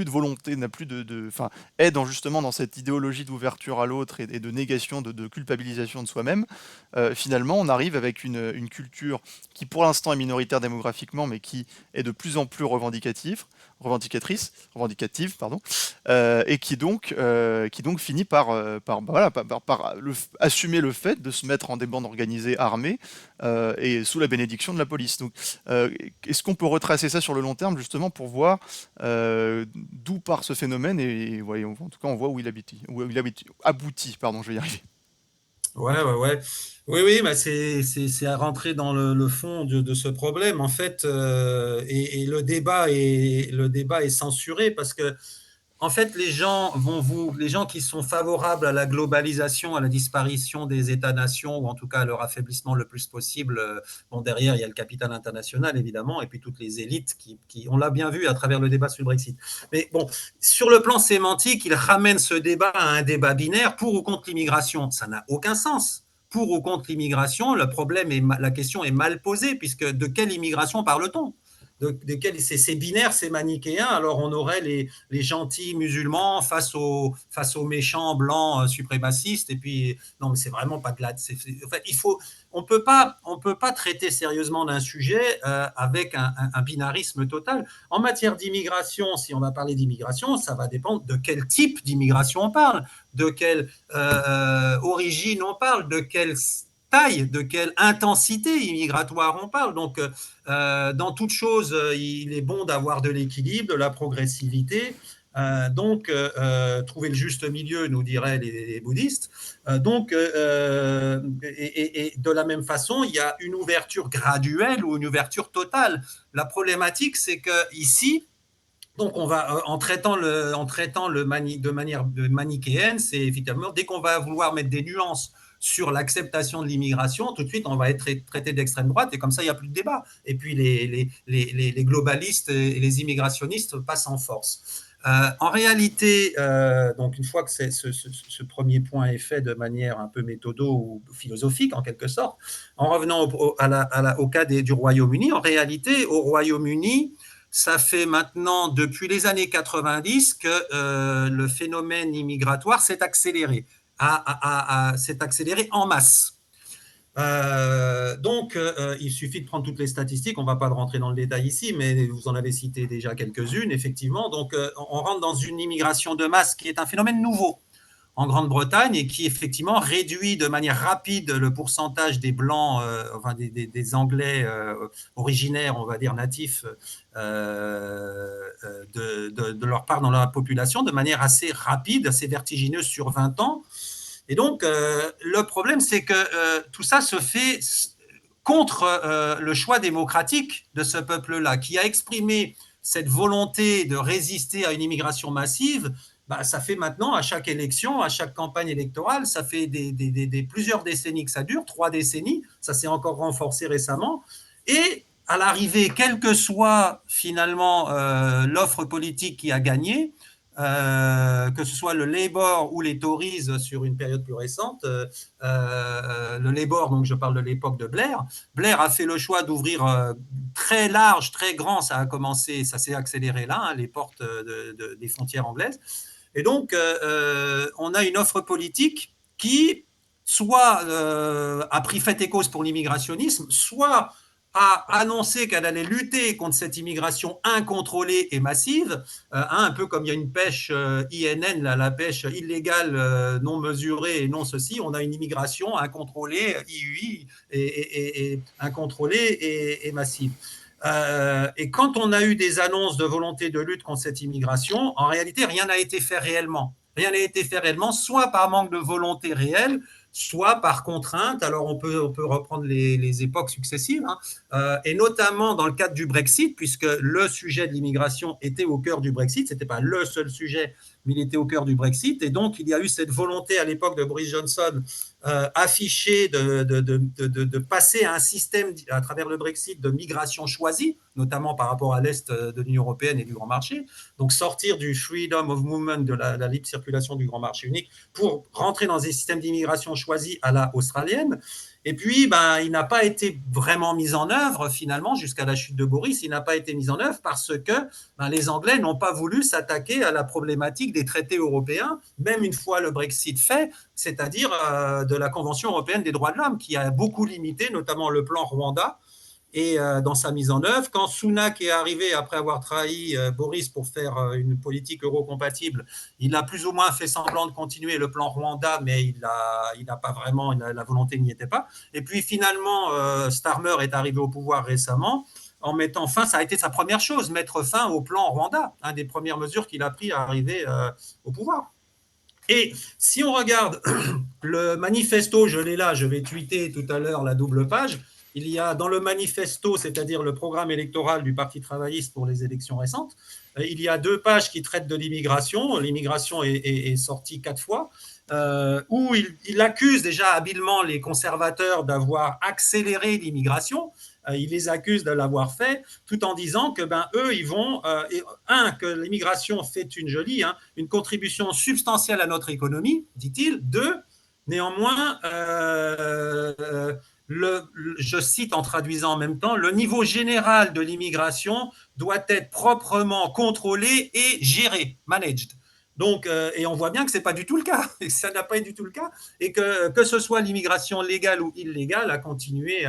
volonté, enfin, est justement dans cette idéologie d'ouverture à l'autre et de négation, de culpabilisation de soi-même, finalement, on arrive avec une culture qui, pour l'instant, est minoritaire démographiquement, mais qui est de plus en plus revendicative, pardon, et qui donc finit par assumer le fait de se mettre en des bandes organisées armées et sous la bénédiction de la police. Donc, est-ce qu'on peut retracer ça sur le long terme justement pour voir d'où part ce phénomène et ouais, en tout cas on voit où il aboutit, pardon, je vais y arriver. Ouais, ouais, ouais. Oui, oui, bah c'est à rentrer dans le fond de ce problème, en fait, et le débat est censuré parce que, en fait, les gens qui sont favorables à la globalisation, à la disparition des États-nations, ou en tout cas à leur affaiblissement le plus possible, bon, derrière, il y a le capital international, évidemment, et puis toutes les élites on l'a bien vu à travers le débat sur le Brexit. Mais bon, sur le plan sémantique, ils ramènent ce débat à un débat binaire pour ou contre l'immigration. Ça n'a aucun sens. Pour ou contre l'immigration, la question est mal posée, puisque de quelle immigration parle-t-on? C'est binaire, c'est manichéen. Alors on aurait les gentils musulmans face aux méchants blancs suprémacistes. Et puis non, mais c'est vraiment pas de là. En fait, on peut pas traiter sérieusement d'un sujet avec un binarisme total. En matière d'immigration, si on va parler d'immigration, ça va dépendre de quel type d'immigration on parle, de quelle origine on parle, de quelle taille, de quelle intensité immigratoire on parle. Donc, dans toute chose, il est bon d'avoir de l'équilibre, de la progressivité. Trouver le juste milieu, nous diraient les bouddhistes. Et de la même façon, il y a une ouverture graduelle ou une ouverture totale. La problématique, c'est que ici, donc on va de manière manichéenne, c'est effectivement dès qu'on va vouloir mettre des nuances sur l'acceptation de l'immigration, tout de suite on va être traité d'extrême droite et comme ça il n'y a plus de débat. Et puis les globalistes et les immigrationnistes passent en force. En réalité, donc une fois que ce premier point est fait de manière un peu méthodo ou philosophique en quelque sorte, en revenant au cas du Royaume-Uni, en réalité au Royaume-Uni, ça fait maintenant depuis les années 90 que le phénomène immigratoire s'est accéléré, s'est accéléré en masse. Il suffit de prendre toutes les statistiques, on ne va pas rentrer dans le détail ici, mais vous en avez cité déjà quelques-unes, effectivement. Donc, on rentre dans une immigration de masse qui est un phénomène nouveau en Grande-Bretagne et qui effectivement réduit de manière rapide le pourcentage des blancs, enfin des Anglais originaires, on va dire natifs, de leur part dans la population, de manière assez rapide, assez vertigineuse sur 20 ans. Et donc, le problème, c'est que tout ça se fait contre le choix démocratique de ce peuple-là, qui a exprimé cette volonté de résister à une immigration massive bah, ça fait maintenant, à chaque élection, à chaque campagne électorale, ça fait plusieurs décennies que ça dure, 3 décennies, ça s'est encore renforcé récemment. Et à l'arrivée, quelle que soit finalement l'offre politique qui a gagné, que ce soit le Labour ou les Tories sur une période plus récente, le Labour, donc je parle de l'époque de Blair, Blair a fait le choix d'ouvrir très large, très grand, ça a commencé, ça s'est accéléré là, hein, les portes des frontières anglaises. Et donc, on a une offre politique qui soit a pris fait et cause pour l'immigrationnisme, soit a annoncé qu'elle allait lutter contre cette immigration incontrôlée et massive, un peu comme il y a une pêche INN, là, la pêche illégale, non mesurée et non ceci, on a une immigration incontrôlée, IUI, et incontrôlée et massive. Et quand on a eu des annonces de volonté de lutte contre cette immigration, en réalité, rien n'a été fait réellement. Rien n'a été fait réellement, soit par manque de volonté réelle, soit par contrainte. Alors, on peut reprendre les époques successives, hein, et notamment dans le cadre du Brexit, puisque le sujet de l'immigration était au cœur du Brexit. Ce n'était pas le seul sujet, mais il était au cœur du Brexit. Et donc, il y a eu cette volonté à l'époque de Boris Johnson affichée de passer à un système, à travers le Brexit, de migration choisie, notamment par rapport à l'Est de l'Union européenne et du grand marché. Donc, sortir du freedom of movement, de la libre circulation du grand marché unique, pour rentrer dans des systèmes d'immigration choisis à la australienne. Et puis, ben, il n'a pas été vraiment mis en œuvre, finalement, jusqu'à la chute de Boris, il n'a pas été mis en œuvre parce que ben, les Anglais n'ont pas voulu s'attaquer à la problématique des traités européens, même une fois le Brexit fait, c'est-à-dire de la Convention européenne des droits de l'homme, qui a beaucoup limité, notamment le plan Rwanda, et dans sa mise en œuvre. Quand Sunak est arrivé après avoir trahi Boris pour faire une politique euro-compatible, il a plus ou moins fait semblant de continuer le plan Rwanda, mais il n'a pas vraiment, la volonté n'y était pas. Et puis finalement, Starmer est arrivé au pouvoir récemment en mettant fin, ça a été sa première chose, mettre fin au plan Rwanda, une des premières mesures qu'il a pris à arriver au pouvoir. Et si on regarde le manifesto, je l'ai là, je vais tweeter tout à l'heure la double page. Il y a dans le manifesto, c'est-à-dire le programme électoral du Parti travailliste pour les élections récentes, il y a 2 pages qui traitent de l'immigration. L'immigration est sortie 4 fois, où il accuse déjà habilement les conservateurs d'avoir accéléré l'immigration. Il les accuse de l'avoir fait, tout en disant que ben eux, ils vont que l'immigration fait une contribution substantielle à notre économie, dit-il. 2, néanmoins, je cite en traduisant en même temps, le niveau général de l'immigration doit être proprement contrôlé et géré, managed. Donc, et on voit bien que ce n'est pas du tout le cas, et ça n'a pas été du tout le cas, et que ce soit l'immigration légale ou illégale a continué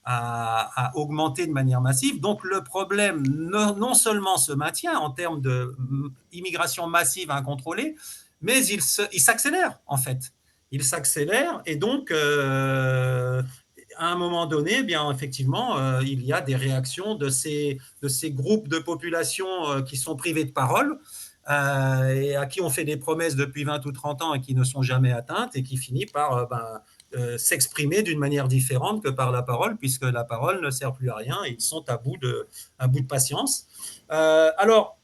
à augmenter de manière massive. Donc le problème non seulement se maintient en termes d'immigration massive incontrôlée, mais il s'accélère en fait. Il s'accélère et donc à un moment donné, eh bien effectivement, il y a des réactions de ces groupes de population qui sont privés de parole, et à qui on fait des promesses depuis 20 ou 30 ans et qui ne sont jamais atteintes, et qui finit par s'exprimer d'une manière différente que par la parole, puisque la parole ne sert plus à rien, et ils sont à bout de patience. Alors,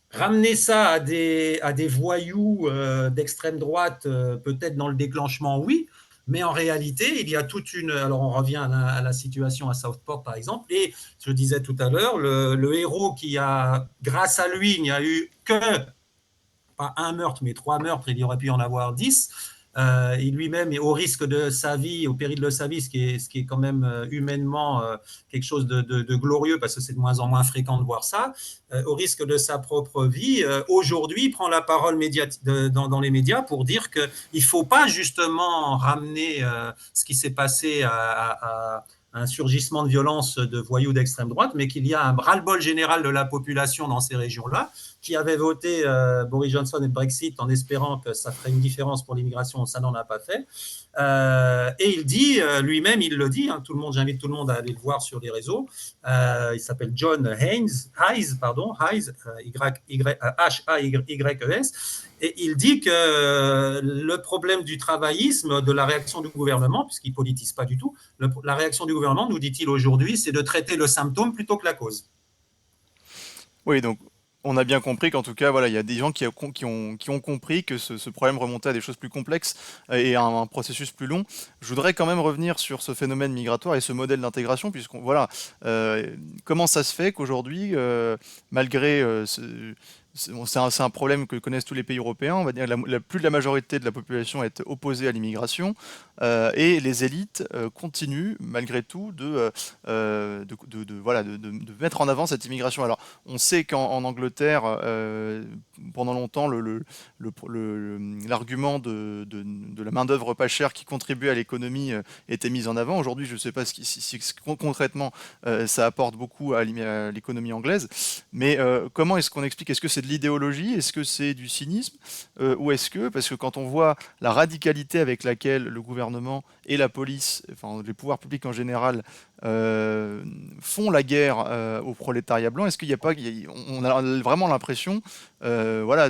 ramener ça à des voyous d'extrême droite, peut-être dans le déclenchement, oui, mais en réalité, il y a toute une. Alors, on revient à la situation à Southport, par exemple, et je disais tout à l'heure, le héros qui a, grâce à lui, il n'y a eu que, pas un meurtre, mais 3 meurtres, il y aurait pu en avoir 10. Il lui-même est au risque de sa vie, au péril de sa vie, ce qui est quand même humainement quelque chose de glorieux, parce que c'est de moins en moins fréquent de voir ça, au risque de sa propre vie, aujourd'hui prend la parole dans les médias pour dire qu'il ne faut pas justement ramener ce qui s'est passé à un surgissement de violence de voyous d'extrême droite, mais qu'il y a un ras-le-bol général de la population dans ces régions-là, qui avait voté Boris Johnson et le Brexit en espérant que ça ferait une différence pour l'immigration. Ça n'en a pas fait. Et il dit, lui-même, il le dit, hein, j'invite tout le monde à aller le voir sur les réseaux. Il s'appelle John Hayes, H-A-Y-E-S. Et il dit que le problème du travaillisme, de la réaction du gouvernement, puisqu'il ne politise pas du tout, la réaction du gouvernement, nous dit-il aujourd'hui, c'est de traiter le symptôme plutôt que la cause. Oui, donc On a bien compris qu'en tout cas, voilà, il y a des gens qui ont compris que ce problème remontait à des choses plus complexes et à un processus plus long. Je voudrais quand même revenir sur ce phénomène migratoire et ce modèle d'intégration, puisqu'on voilà, euh, comment ça se fait qu'aujourd'hui, malgré bon, c'est un problème que connaissent tous les pays européens, on va dire plus de la majorité de la population est opposée à l'immigration, et les élites continuent malgré tout voilà, de mettre en avant cette immigration. Alors, on sait qu'en Angleterre, pendant longtemps, l'argument de la main-d'œuvre pas chère qui contribue à l'économie était mis en avant. Aujourd'hui, je ne sais pas si concrètement ça apporte beaucoup à l'économie anglaise, mais comment est-ce qu'on explique? Est-ce que c'est de l'idéologie? Est-ce que c'est du cynisme? Ou est-ce que, parce que quand on voit la radicalité avec laquelle le gouvernement et la police, enfin les pouvoirs publics en général, euh, font la guerre au prolétariat blanc, est-ce qu'il n'y a pas, on a vraiment l'impression, voilà,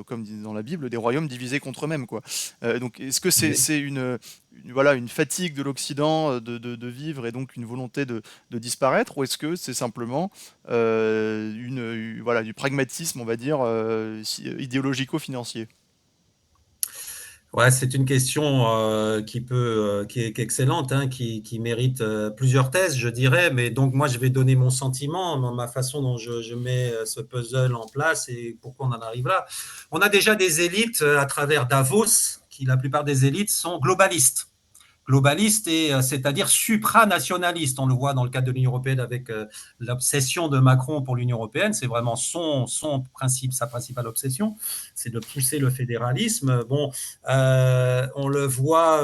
comme dit dans la Bible, des royaumes divisés contre eux-mêmes, quoi. Donc, est-ce que c'est voilà, une fatigue de l'Occident de vivre et donc une volonté de disparaître, ou est-ce que c'est simplement voilà, du pragmatisme, on va dire, idéologico-financier? Ouais, c'est une question qui est excellente, hein, qui mérite plusieurs thèses, je dirais. Mais donc, moi, je vais donner mon sentiment, ma façon dont je mets ce puzzle en place et pourquoi on en arrive là. On a déjà des élites à travers Davos, qui la plupart des élites sont globalistes. Globaliste et c'est-à-dire supranationaliste. On le voit dans le cadre de l'Union européenne avec l'obsession de Macron pour l'Union européenne. C'est vraiment son principe, sa principale obsession, c'est de pousser le fédéralisme. Bon, on le voit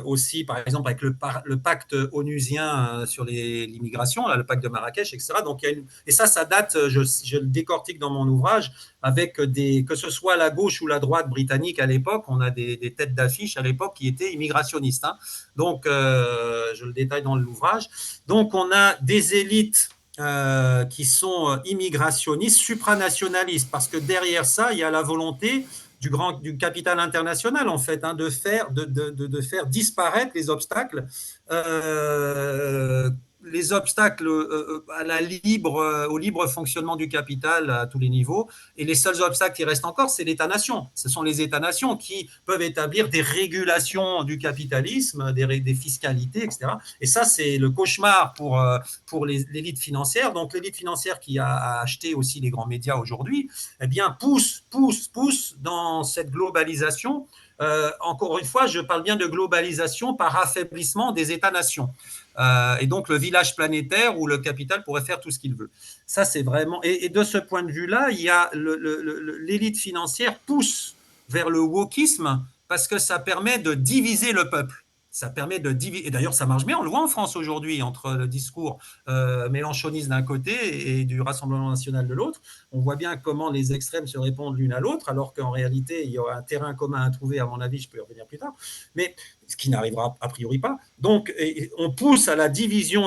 aussi, par exemple, avec le pacte onusien sur l'immigration, le pacte de Marrakech, etc. Donc, et ça date, je le décortique dans mon ouvrage, avec que ce soit la gauche ou la droite britannique à l'époque, on a des têtes d'affiche à l'époque qui étaient immigrationnistes, hein. Donc, je le détaille dans l'ouvrage. Donc, on a des élites qui sont immigrationnistes, supranationalistes, parce que derrière ça, il y a la volonté du capital international, en fait, hein, de faire disparaître les obstacles au libre fonctionnement du capital à tous les niveaux. Et les seuls obstacles qui restent encore, c'est l'État-nation. Ce sont les États-nations qui peuvent établir des régulations du capitalisme, des fiscalités, etc. Et ça, c'est le cauchemar pour l'élite financière. Donc, l'élite financière qui a acheté aussi les grands médias aujourd'hui, eh bien, pousse dans cette globalisation. Encore une fois, je parle bien de globalisation par affaiblissement des États-nations. Et donc, le village planétaire où le capital pourrait faire tout ce qu'il veut. Ça, c'est vraiment. Et de ce point de vue-là, il y a l'élite financière pousse vers le wokisme parce que ça permet de diviser le peuple. Ça permet de diviser. Et d'ailleurs, ça marche bien. On le voit en France aujourd'hui entre le discours mélenchoniste d'un côté et du Rassemblement national de l'autre. On voit bien comment les extrêmes se répondent l'une à l'autre, alors qu'en réalité, il y aura un terrain commun à trouver, à mon avis, je peux y revenir plus tard. Mais ce qui n'arrivera a priori pas. Donc, on pousse à la diviser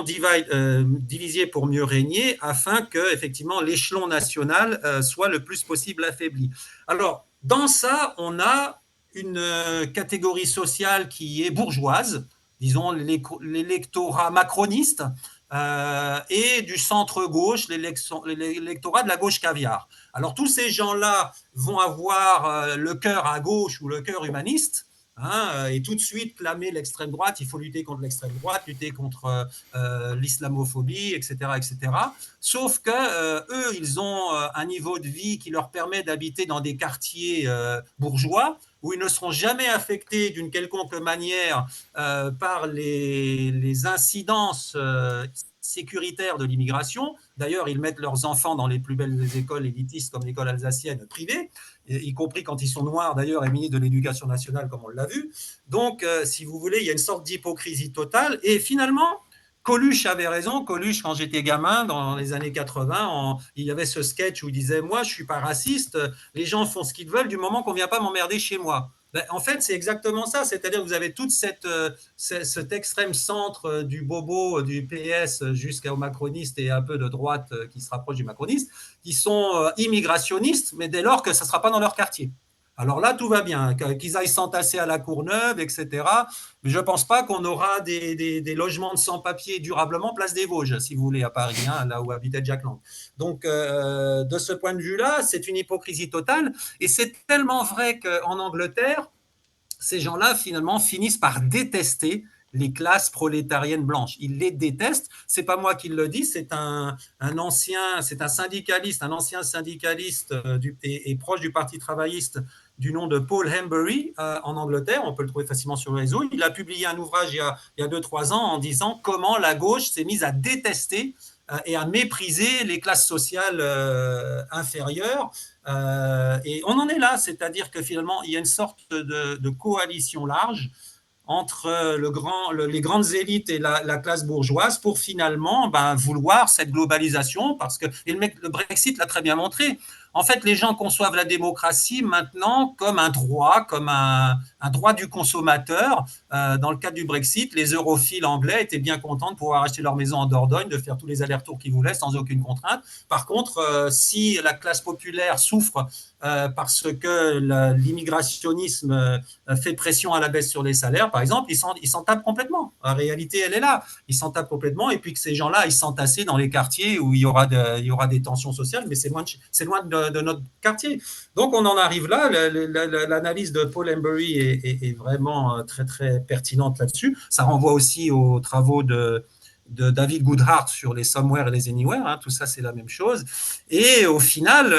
pour mieux régner, afin que effectivement l'échelon national soit le plus possible affaibli. Alors, dans ça, on a une catégorie sociale qui est bourgeoise, disons l'électorat macroniste, et du centre-gauche, l'électorat de la gauche caviar. Alors tous ces gens-là vont avoir le cœur à gauche ou le cœur humaniste, hein, et tout de suite clamer l'extrême droite, il faut lutter contre l'extrême droite, lutter contre l'islamophobie, etc., etc. Sauf que eux, ils ont un niveau de vie qui leur permet d'habiter dans des quartiers bourgeois où ils ne seront jamais affectés d'une quelconque manière par les incidences sécuritaires de l'immigration. D'ailleurs, ils mettent leurs enfants dans les plus belles écoles élitistes comme l'école alsacienne privée, y compris quand ils sont noirs d'ailleurs et ministres de l'Éducation nationale comme on l'a vu. Donc, si vous voulez, il y a une sorte d'hypocrisie totale. Et finalement, Coluche avait raison. Coluche, quand j'étais gamin, dans les années 80, il y avait ce sketch où il disait « Moi, je ne suis pas raciste, les gens font ce qu'ils veulent du moment qu'on ne vient pas m'emmerder chez moi ». Ben, en fait, c'est exactement ça. C'est-à-dire que vous avez toute cet extrême centre du bobo, du PS jusqu'au macroniste et un peu de droite qui se rapproche du macroniste, qui sont immigrationnistes, mais dès lors que ça ne sera pas dans leur quartier. Alors là, tout va bien, qu'ils aillent s'entasser à la Courneuve, etc. Mais je ne pense pas qu'on aura des logements de sans-papiers durablement place des Vosges, si vous voulez, à Paris, hein, là où habitait Jack Lang. Donc, de ce point de vue-là, c'est une hypocrisie totale. Et c'est tellement vrai qu'en Angleterre, ces gens-là, finalement, finissent par détester les classes prolétariennes blanches. Ils les détestent. C'est pas moi qui le dis, c'est un syndicaliste, un ancien syndicaliste et proche du Parti travailliste du nom de Paul Hambury en Angleterre. On peut le trouver facilement sur le réseau. Il a publié un ouvrage il y a 2-3 ans en disant comment la gauche s'est mise à détester et à mépriser les classes sociales inférieures. Et on en est là, c'est-à-dire que finalement, il y a une sorte de coalition large entre les grandes élites et la classe bourgeoise pour finalement vouloir cette globalisation parce que et le Brexit l'a très bien montré. En fait, les gens conçoivent la démocratie maintenant comme un droit, comme un droit du consommateur. Dans le cadre du Brexit, les europhiles anglais étaient bien contents de pouvoir acheter leur maison en Dordogne, de faire tous les allers-retours qu'ils voulaient sans aucune contrainte. Par contre, si la classe populaire souffre parce que l'immigrationnisme fait pression à la baisse sur les salaires, par exemple, ils s'en tapent complètement. La réalité, elle est là. Ils s'en tapent complètement. Et puis que ces gens-là, ils s'entassent dans les quartiers où il y aura des tensions sociales, mais c'est loin de notre quartier. Donc, on en arrive là. L'analyse de Paul Hambury est vraiment très, très pertinente là-dessus. Ça renvoie aussi aux travaux de David Goodhart sur les somewhere et les anywhere, hein, tout ça c'est la même chose. Et au final,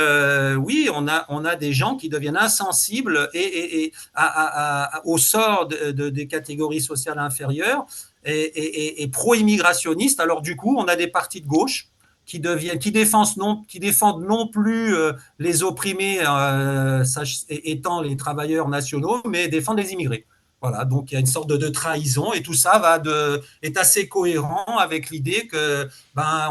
oui, on a des gens qui deviennent insensibles au sort des catégories sociales inférieures et pro-immigrationnistes. Alors du coup, on a des partis de gauche qui défendent non plus les opprimés, étant les travailleurs nationaux, mais défendent les immigrés. Voilà, donc il y a une sorte de trahison et tout ça est assez cohérent avec l'idée que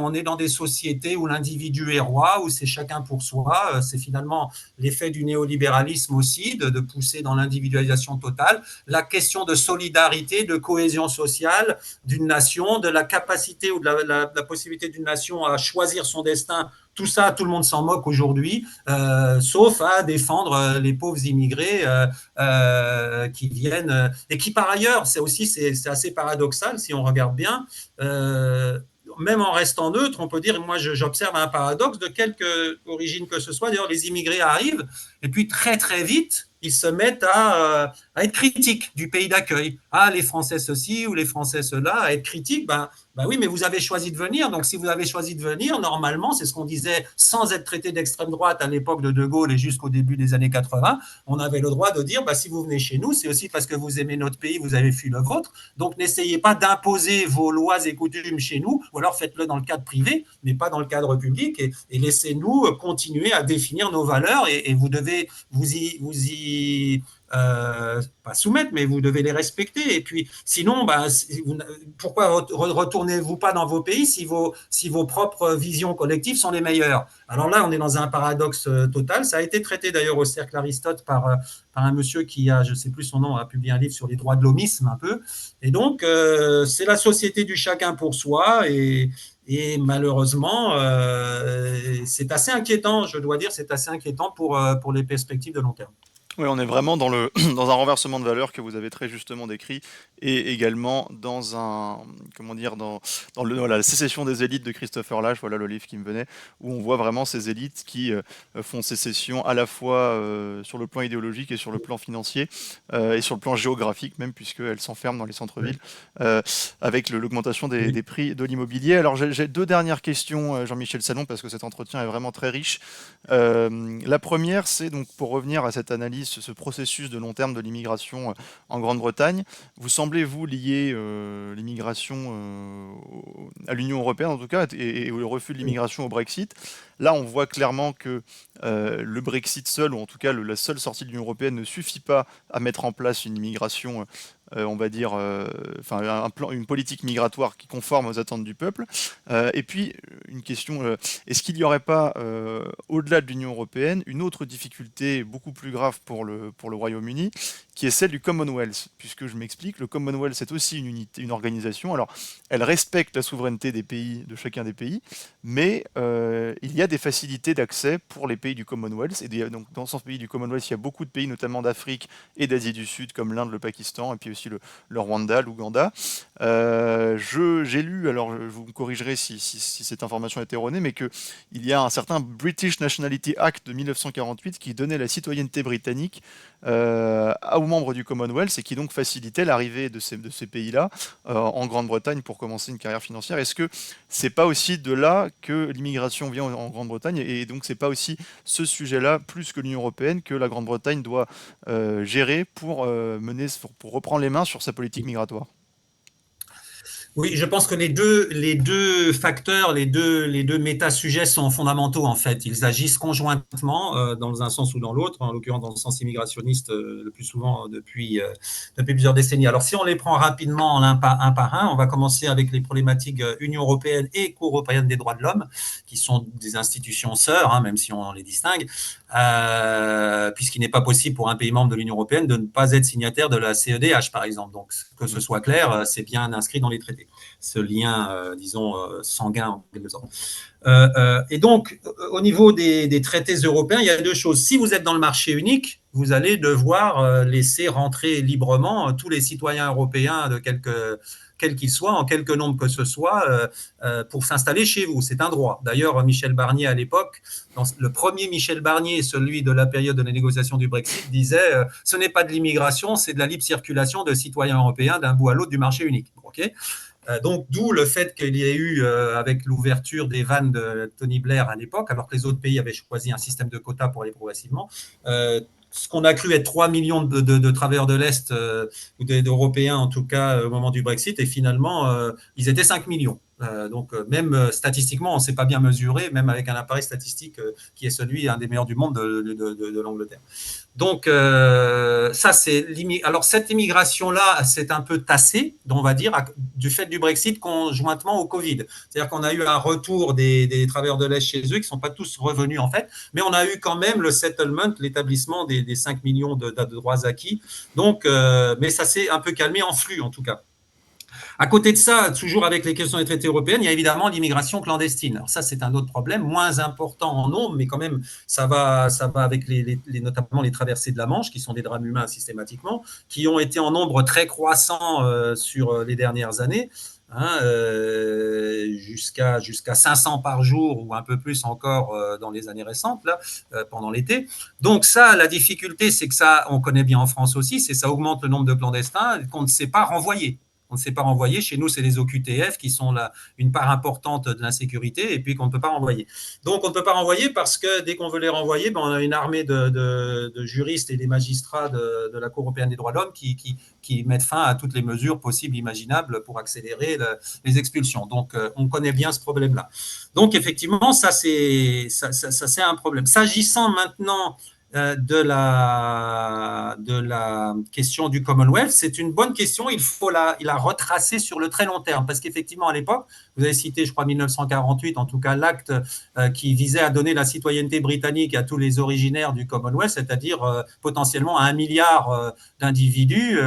on est dans des sociétés où l'individu est roi, où c'est chacun pour soi. C'est finalement l'effet du néolibéralisme aussi, de pousser dans l'individualisation totale. La question de solidarité, de cohésion sociale d'une nation, de la capacité ou de la possibilité d'une nation à choisir son destin, tout ça, tout le monde s'en moque aujourd'hui, sauf à défendre les pauvres immigrés qui viennent et qui par ailleurs, c'est assez paradoxal si on regarde bien. Même en restant neutre, on peut dire, moi j'observe un paradoxe de quelque origine que ce soit. D'ailleurs, les immigrés arrivent et puis très très vite, ils se mettent à être critiques du pays d'accueil. Ah, les Français ceci ou les Français cela, à être critiques. Oui, mais vous avez choisi de venir. Donc, si vous avez choisi de venir, normalement, c'est ce qu'on disait sans être traité d'extrême droite à l'époque de De Gaulle et jusqu'au début des années 80. On avait le droit de dire, si vous venez chez nous, c'est aussi parce que vous aimez notre pays, vous avez fui le vôtre. Donc, n'essayez pas d'imposer vos lois et coutumes chez nous, ou alors faites-le dans le cadre privé, mais pas dans le cadre public, et laissez-nous continuer à définir nos valeurs, et vous devez pas soumettre, mais vous devez les respecter. Et puis, sinon, pourquoi retournez-vous pas dans vos pays si vos propres visions collectives sont les meilleures? Alors là, on est dans un paradoxe total. Ça a été traité d'ailleurs au Cercle Aristote par un monsieur qui je ne sais plus son nom, a publié un livre sur les droits de l'homisme un peu. Et donc, c'est la société du chacun pour soi et malheureusement, c'est assez inquiétant, je dois dire, c'est assez inquiétant pour les perspectives de long terme. Oui, on est vraiment dans un renversement de valeurs que vous avez très justement décrit, et également dans comment dire, voilà, la sécession des élites de Christopher Lasch, voilà le livre qui me venait, où on voit vraiment ces élites qui font sécession à la fois sur le plan idéologique et sur le plan financier, et sur le plan géographique même, puisqu'elles s'enferment dans les centres-villes, euh, avec l'augmentation des prix de l'immobilier. Alors j'ai deux dernières questions, Jean-Michel Salon, parce que cet entretien est vraiment très riche. La première, c'est donc pour revenir à cette analyse, ce processus de long terme de l'immigration en Grande-Bretagne. Vous semblez, vous, lier l'immigration à l'Union européenne, en tout cas, et le refus de l'immigration au Brexit. Là, on voit clairement que le Brexit seul, ou en tout cas la seule sortie de l'Union européenne, ne suffit pas à mettre en place une immigration, on va dire, une politique migratoire qui conforme aux attentes du peuple. Et puis, une question, est-ce qu'il n'y aurait pas, au-delà de l'Union européenne, une autre difficulté beaucoup plus grave pour le Royaume-Uni, qui est celle du Commonwealth, puisque je m'explique, le Commonwealth c'est aussi une unité, une organisation. Alors, elle respecte la souveraineté des pays, de chacun des pays, mais il y a des facilités d'accès pour les pays du Commonwealth. Donc, dans ce pays du Commonwealth, il y a beaucoup de pays, notamment d'Afrique et d'Asie du Sud, comme l'Inde, le Pakistan, et puis aussi le Rwanda, l'Ouganda. J'ai lu, alors vous me corrigerez si cette information est erronée, mais qu'il y a un certain British Nationality Act de 1948 qui donnait la citoyenneté britannique aux membres du Commonwealth et qui donc facilitait l'arrivée de ces pays-là en Grande-Bretagne pour commencer une carrière financière. Est-ce que c'est pas aussi de là que l'immigration vient en Grande-Bretagne et donc c'est pas aussi ce sujet-là, plus que l'Union européenne, que la Grande-Bretagne doit gérer pour reprendre les mains sur sa politique migratoire? Oui, je pense que les deux facteurs, les deux méta-sujets sont fondamentaux en fait. Ils agissent conjointement dans un sens ou dans l'autre, en l'occurrence dans le sens immigrationniste le plus souvent depuis plusieurs décennies. Alors si on les prend rapidement un par un, on va commencer avec les problématiques Union européenne et Cour européenne des droits de l'homme, qui sont des institutions sœurs, hein, même si on les distingue, puisqu'il n'est pas possible pour un pays membre de l'Union européenne de ne pas être signataire de la CEDH, par exemple. Donc, que ce soit clair, c'est bien inscrit dans les traités, ce lien, disons, sanguin en quelque sorte. Et donc, au niveau des traités européens, il y a deux choses. Si vous êtes dans le marché unique, vous allez devoir laisser rentrer librement tous les citoyens européens de quel qu'il soit, en quelque nombre que ce soit, pour s'installer chez vous. C'est un droit. D'ailleurs, Michel Barnier, à l'époque, le premier Michel Barnier, celui de la période de la négociation du Brexit, disait ce n'est pas de l'immigration, c'est de la libre circulation de citoyens européens d'un bout à l'autre du marché unique. Okay, donc, d'où le fait qu'il y ait eu, avec l'ouverture des vannes de Tony Blair à l'époque, alors que les autres pays avaient choisi un système de quotas pour aller progressivement, ce qu'on a cru être 3 millions de travailleurs de l'Est, ou d'Européens en tout cas, au moment du Brexit, et finalement, ils étaient 5 millions. Donc, même statistiquement, on ne s'est pas bien mesuré, même avec un appareil statistique qui est celui, un des meilleurs du monde de l'Angleterre. Donc, ça, c'est alors cette immigration-là, c'est un peu tassé, on va dire, du fait du Brexit conjointement au Covid. C'est-à-dire qu'on a eu un retour des travailleurs de l'Est chez eux, qui ne sont pas tous revenus en fait, mais on a eu quand même le settlement, l'établissement des 5 millions de droits acquis. Donc, mais ça s'est un peu calmé en flux en tout cas. À côté de ça, toujours avec les questions des traités européens, il y a évidemment l'immigration clandestine. Alors ça, c'est un autre problème, moins important en nombre, mais quand même, ça va avec notamment les traversées de la Manche, qui sont des drames humains systématiquement, qui ont été en nombre très croissant sur les dernières années. Hein, jusqu'à 500 par jour ou un peu plus encore dans les années récentes, là, pendant l'été. Donc ça, la difficulté, c'est que ça, on connaît bien en France aussi, c'est que ça augmente le nombre de clandestins qu'on ne sait pas renvoyer. On ne sait pas renvoyer. Chez nous, c'est les OQTF qui sont une part importante de l'insécurité et puis qu'on ne peut pas renvoyer. Donc, on ne peut pas renvoyer parce que dès qu'on veut les renvoyer, on a une armée de juristes et des magistrats de la Cour européenne des droits de l'homme qui mettent fin à toutes les mesures possibles, imaginables pour accélérer les expulsions. Donc, on connaît bien ce problème-là. Donc, effectivement, ça c'est un problème. S'agissant maintenant de la question du Commonwealth, c'est une bonne question. Il faut la retracer sur le très long terme parce qu'effectivement, à l'époque, vous avez cité, je crois, 1948, en tout cas l'acte qui visait à donner la citoyenneté britannique à tous les originaires du Commonwealth, c'est-à-dire potentiellement à 1 milliard d'individus.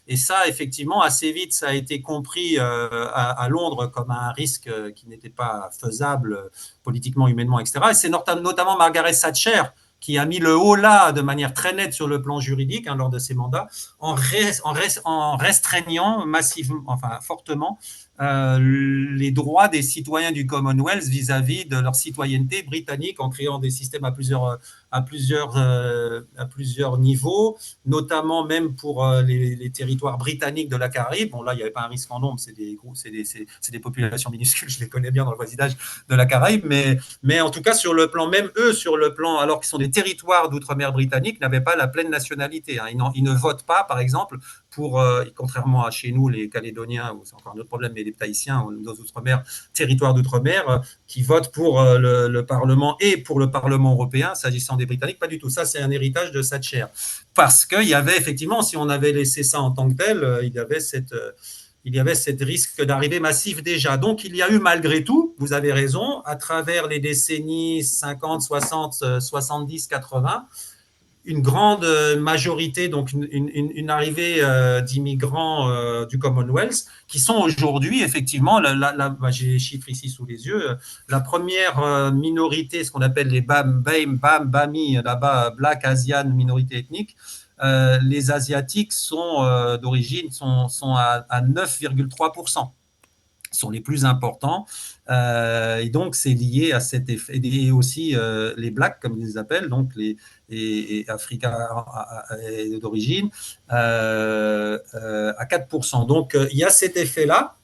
Et ça, effectivement, assez vite, ça a été compris à Londres comme un risque qui n'était pas faisable politiquement, humainement, etc. Et c'est notamment Margaret Thatcher qui a mis le haut là de manière très nette sur le plan juridique lors de ses mandats, en restreignant massivement, enfin fortement, les droits des citoyens du Commonwealth vis-à-vis de leur citoyenneté britannique en créant des systèmes à plusieurs niveaux, notamment même pour les territoires britanniques de la Caraïbe. Bon, là, il n'y avait pas un risque en nombre, c'est des populations minuscules, je les connais bien dans le voisinage de la Caraïbe, mais en tout cas, sur le plan, même eux, sur le plan, alors qu'ils sont des territoires d'outre-mer britanniques, n'avaient pas la pleine nationalité. Ils ne votent pas, par exemple, contrairement à chez nous, les Calédoniens, ou c'est encore un autre problème, mais les Tahitiens, nos outre-mer, territoires d'outre-mer, qui votent pour le Parlement et pour le Parlement européen, s'agissant des Britanniques, pas du tout. Ça, c'est un héritage de Thatcher. Parce qu'il y avait effectivement, si on avait laissé ça en tant que tel, il y avait ce risque d'arrivée massive déjà. Donc, il y a eu malgré tout, vous avez raison, à travers les décennies 50, 60, 70, 80, une grande majorité, donc une arrivée d'immigrants du Commonwealth, qui sont aujourd'hui, effectivement, j'ai les chiffres ici sous les yeux, la première minorité, ce qu'on appelle les BAMI, là-bas, Black Asian minorité ethnique. Les Asiatiques sont d'origine sont à 9,3%, sont les plus importants. Et donc, c'est lié à cet effet. Et aussi les Blacks, comme ils les appellent, donc les Africains d'origine, à 4%. Donc, il y a cet effet-là.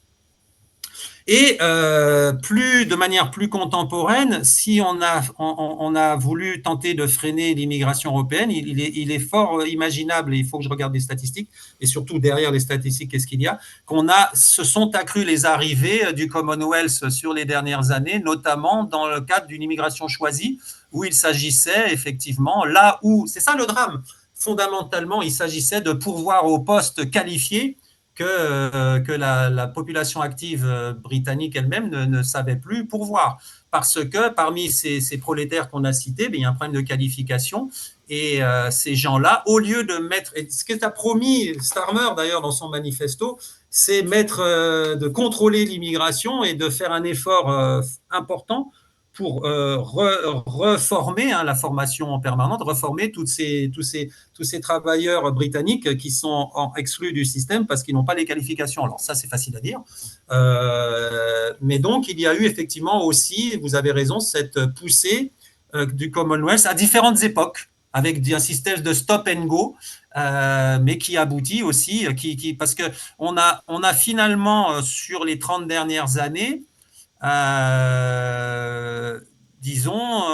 Et de manière plus contemporaine, si on a voulu tenter de freiner l'immigration européenne, il est fort imaginable, et il faut que je regarde les statistiques, et surtout derrière les statistiques, qu'est-ce qu'il y a, se sont accrues les arrivées du Commonwealth sur les dernières années, notamment dans le cadre d'une immigration choisie, où il s'agissait effectivement, là où, c'est ça le drame, fondamentalement, il s'agissait de pourvoir aux postes qualifiés que la population active britannique elle-même ne savait plus pourvoir. Parce que parmi ces prolétaires qu'on a cités, il y a un problème de qualification. Et ces gens-là, au lieu de mettre, et ce qu'a promis Starmer d'ailleurs dans son manifesto, c'est de contrôler l'immigration et de faire un effort important pour reformer la formation en permanente, reformer tous ces travailleurs britanniques qui sont exclus du système parce qu'ils n'ont pas les qualifications. Alors ça, c'est facile à dire. Mais donc, il y a eu effectivement aussi, vous avez raison, cette poussée du Commonwealth à différentes époques, avec un système de stop and go, mais qui aboutit aussi, parce qu'on a finalement, sur les 30 dernières années, disons,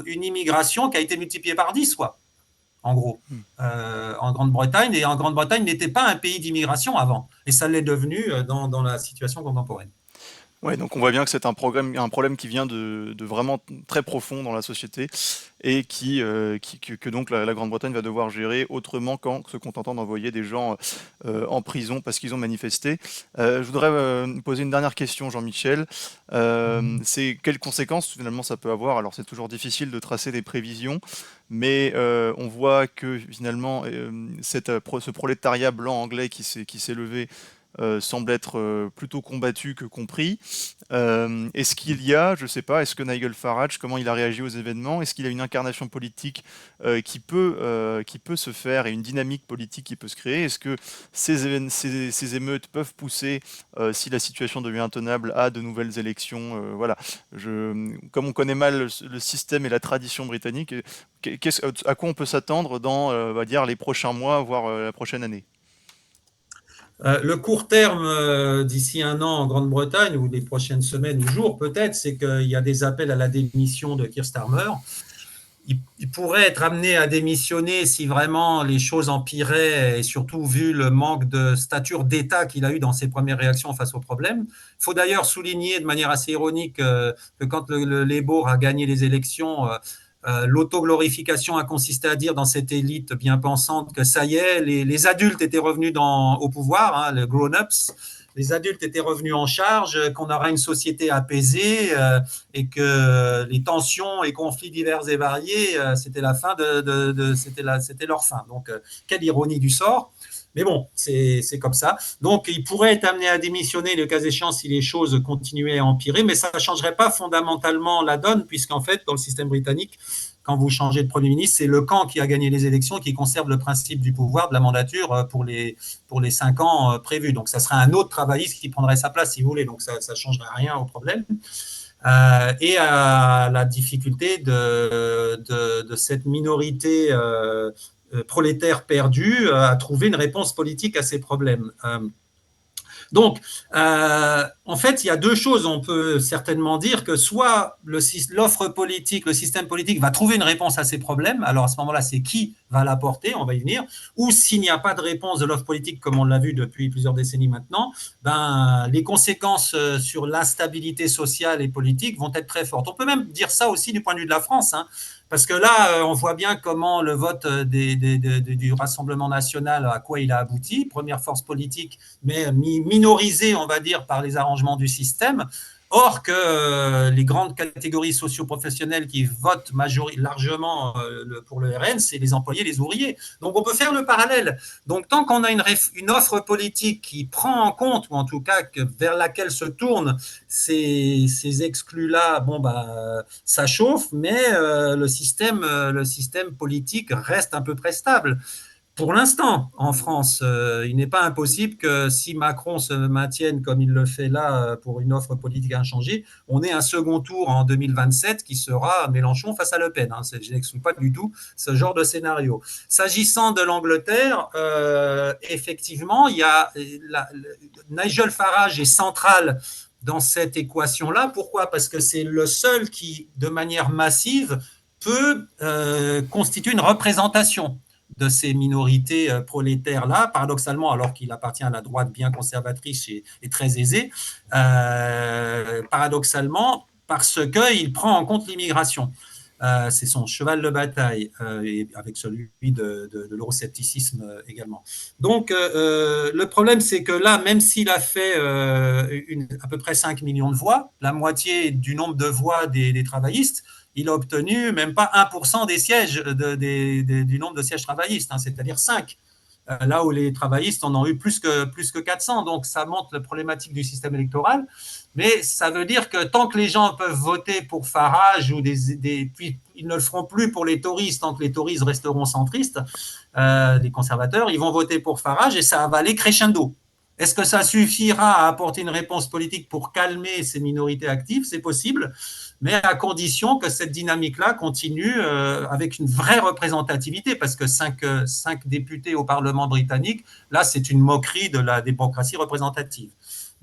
une immigration qui a été multipliée par 10, quoi, en gros, en Grande-Bretagne. Et en Grande-Bretagne n'était pas un pays d'immigration avant. Et ça l'est devenu dans la situation contemporaine. Ouais, donc on voit bien que c'est un problème qui vient de vraiment très profond dans la société et que donc la Grande-Bretagne va devoir gérer autrement qu'en se contentant d'envoyer des gens en prison parce qu'ils ont manifesté. Je voudrais poser une dernière question, Jean-Michel. C'est quelles conséquences finalement ça peut avoir? Alors c'est toujours difficile de tracer des prévisions, mais on voit que finalement ce prolétariat blanc anglais qui s'est levé semble être plutôt combattu que compris. Est-ce qu'il y a, je ne sais pas, est-ce que Nigel Farage, comment il a réagi aux événements, est-ce qu'il a une incarnation politique qui peut se faire et une dynamique politique qui peut se créer? Est-ce que ces émeutes peuvent pousser, si la situation devient intenable, à de nouvelles élections? Voilà. Comme on connaît mal le système et la tradition britannique, à quoi on peut s'attendre dans, on va dire, les prochains mois, voire la prochaine année? Le court terme, d'ici un an en Grande-Bretagne, ou les prochaines semaines ou jours peut-être, c'est qu'il y a des appels à la démission de Keir Starmer. Il pourrait être amené à démissionner si vraiment les choses empiraient, et surtout vu le manque de stature d'État qu'il a eu dans ses premières réactions face au problème. Il faut d'ailleurs souligner de manière assez ironique que quand le Labour a gagné les élections, l'autoglorification a consisté à dire dans cette élite bien pensante que ça y est, les adultes étaient revenus au pouvoir, les grown-ups, les adultes étaient revenus en charge, qu'on aura une société apaisée et que les tensions et conflits divers et variés, c'était la fin c'était leur fin. Donc, quelle ironie du sort. Mais bon, c'est comme ça. Donc, il pourrait être amené à démissionner le cas échéant si les choses continuaient à empirer, mais ça ne changerait pas fondamentalement la donne, puisqu'en fait, dans le système britannique, quand vous changez de Premier ministre, c'est le camp qui a gagné les élections qui conserve le principe du pouvoir, de la mandature pour les 5 ans prévus. Donc, ça serait un autre travailliste qui prendrait sa place, si vous voulez. Donc, ça ne changerait rien au problème. Et à la difficulté de cette minorité prolétaire perdue à trouver une réponse politique à ces problèmes. Donc, en fait, il y a deux choses. On peut certainement dire que soit l'offre politique, le système politique va trouver une réponse à ces problèmes. Alors, à ce moment-là, c'est qui va l'apporter, on va y venir. Ou s'il n'y a pas de réponse de l'offre politique, comme on l'a vu depuis plusieurs décennies maintenant, les conséquences sur l'instabilité sociale et politique vont être très fortes. On peut même dire ça aussi du point de vue de la France, parce que là, on voit bien comment le vote du Rassemblement national, à quoi il a abouti. Première force politique, mais minorisée, on va dire, par les arrangements du système. Or que les grandes catégories socio-professionnelles qui votent largement pour le RN, c'est les employés, les ouvriers. Donc on peut faire le parallèle. Donc tant qu'on a une offre politique qui prend en compte, ou en tout cas vers laquelle se tournent ces exclus-là, bon bah ça chauffe, mais le système politique reste à peu près stable. Pour l'instant, en France, il n'est pas impossible que si Macron se maintienne comme il le fait là pour une offre politique inchangée, on ait un second tour en 2027 qui sera Mélenchon face à Le Pen. Hein. Je n'exclus pas du tout ce genre de scénario. S'agissant de l'Angleterre, effectivement, Nigel Farage est central dans cette équation-là. Pourquoi? Parce que c'est le seul qui, de manière massive, peut constituer une représentation de ces minorités prolétaires-là, paradoxalement, alors qu'il appartient à la droite bien conservatrice et très aisée, paradoxalement, parce qu'il prend en compte l'immigration. C'est son cheval de bataille, et avec celui de l'euroscepticisme également. Donc, le problème, c'est que là, même s'il a fait à peu près 5 millions de voix, la moitié du nombre de voix des travaillistes, il a obtenu même pas 1% des sièges du nombre de sièges travaillistes, hein, c'est-à-dire 5. Là où les travaillistes en ont eu plus que 400. Donc ça montre la problématique du système électoral. Mais ça veut dire que tant que les gens peuvent voter pour Farage, puis ils ne le feront plus pour les Tories, tant que les Tories resteront centristes, les conservateurs, ils vont voter pour Farage et ça va aller crescendo. Est-ce que ça suffira à apporter une réponse politique pour calmer ces minorités actives? C'est possible, mais à condition que cette dynamique-là continue avec une vraie représentativité, parce que 5 députés au Parlement britannique, là, c'est une moquerie de la démocratie représentative.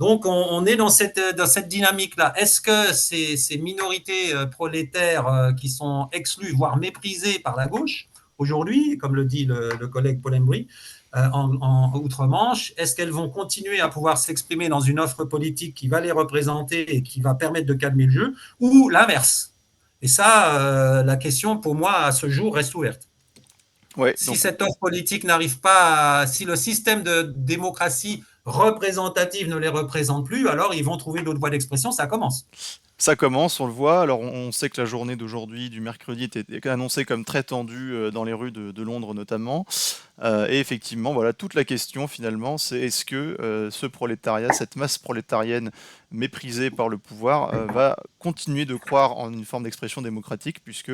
Donc, on est dans cette dynamique-là. Est-ce que ces minorités prolétaires qui sont exclues, voire méprisées par la gauche, aujourd'hui, comme le dit le collègue Paul Embry, en outre-Manche, est-ce qu'elles vont continuer à pouvoir s'exprimer dans une offre politique qui va les représenter et qui va permettre de calmer le jeu, ou l'inverse? Et ça, la question pour moi à ce jour reste ouverte. Ouais, Si donc cette offre politique n'arrive pas, si le système de démocratie représentative ne les représente plus, alors ils vont trouver d'autres voies d'expression, ça commence. ça commence, on le voit. Alors, on sait que la journée d'aujourd'hui, du mercredi, était annoncée comme très tendue dans les rues de Londres notamment. Et effectivement, voilà, toute la question finalement, c'est est-ce que ce prolétariat, cette masse prolétarienne méprisée par le pouvoir, va continuer de croire en une forme d'expression démocratique, puisque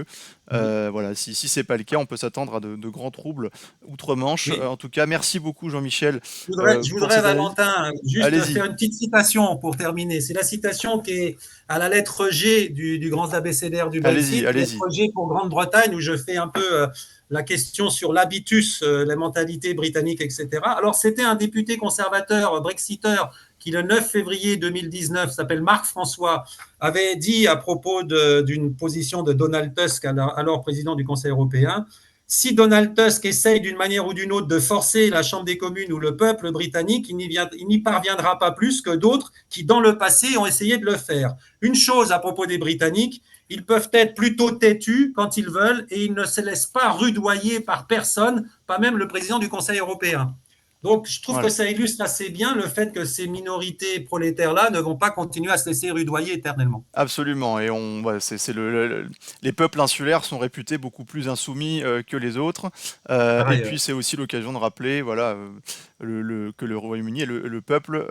voilà, si c'est pas le cas, on peut s'attendre à de grands troubles outre-Manche. Oui. En tout cas, merci beaucoup Jean-Michel Je pour voudrais, cette analyse. Valentin, juste Allez-y, faire une petite citation pour terminer. C'est la citation qui est à la lettre G du grand abécédaire du allez-y, Brexit, lettre allez-y. G pour Grande-Bretagne, où je fais un peu la question sur l'habitus, la mentalité britannique, etc. Alors, c'était un député conservateur brexiteur qui, le 9 février 2019, s'appelle Marc François, avait dit à propos d'une position de Donald Tusk, alors président du Conseil européen: si Donald Tusk essaye d'une manière ou d'une autre de forcer la Chambre des communes ou le peuple britannique, il n'y parviendra pas plus que d'autres qui, dans le passé, ont essayé de le faire. Une chose à propos des Britanniques, ils peuvent être plutôt têtus quand ils veulent et ils ne se laissent pas rudoyer par personne, pas même le président du Conseil européen. Donc, je trouve que Voilà. ça illustre assez bien le fait que ces minorités prolétaires-là ne vont pas continuer à se laisser rudoyer éternellement. Absolument, et c'est les peuples insulaires sont réputés beaucoup plus insoumis que les autres, Par et ailleurs. puis c'est aussi l'occasion de rappeler, voilà, que le Royaume-Uni est le peuple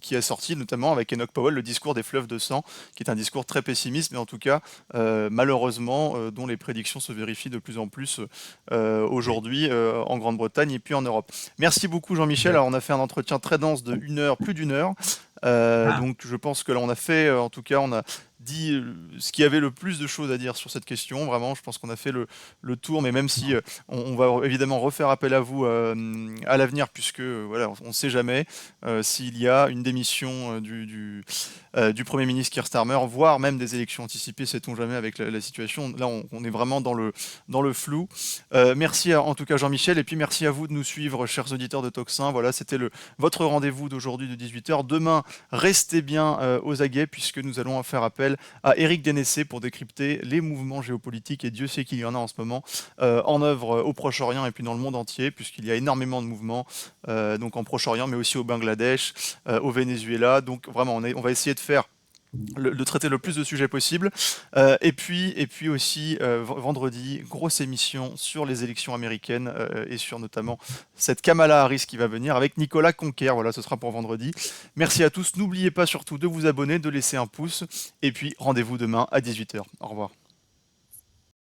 qui a sorti notamment avec Enoch Powell le discours des fleuves de sang, qui est un discours très pessimiste, mais en tout cas malheureusement dont les prédictions se vérifient de plus en plus aujourd'hui en Grande-Bretagne et puis en Europe. Merci beaucoup Jean-Michel. Exact. Alors on a fait un entretien très dense de une heure, plus d'une heure. Ah, Donc je pense que là on a fait, en tout cas on a dit ce qu'il y avait le plus de choses à dire sur cette question. Vraiment, je pense qu'on a fait le tour, mais même si on va évidemment refaire appel à vous à l'avenir, puisque voilà, on ne sait jamais s'il y a une démission du Premier ministre Keir Starmer, voire même des élections anticipées, sait-on jamais avec la situation. Là, on est vraiment dans le flou. Merci en tout cas Jean-Michel, et puis merci à vous de nous suivre, chers auditeurs de Toxin. Voilà, c'était votre rendez-vous d'aujourd'hui de 18 h. Demain, restez bien aux aguets, puisque nous allons faire appel appel à Éric Dénessé pour décrypter les mouvements géopolitiques, et Dieu sait qu'il y en a en ce moment, en œuvre au Proche-Orient et puis dans le monde entier, puisqu'il y a énormément de mouvements, donc en Proche-Orient, mais aussi au Bangladesh, au Venezuela. Donc vraiment, on va essayer de faire de traiter le plus de sujets possible. Et puis aussi, vendredi, grosse émission sur les élections américaines et sur notamment cette Kamala Harris qui va venir avec Nicolas Conquer. Voilà, ce sera pour vendredi. Merci à tous. N'oubliez pas surtout de vous abonner, de laisser un pouce. Et puis rendez-vous demain à 18 h. Au revoir.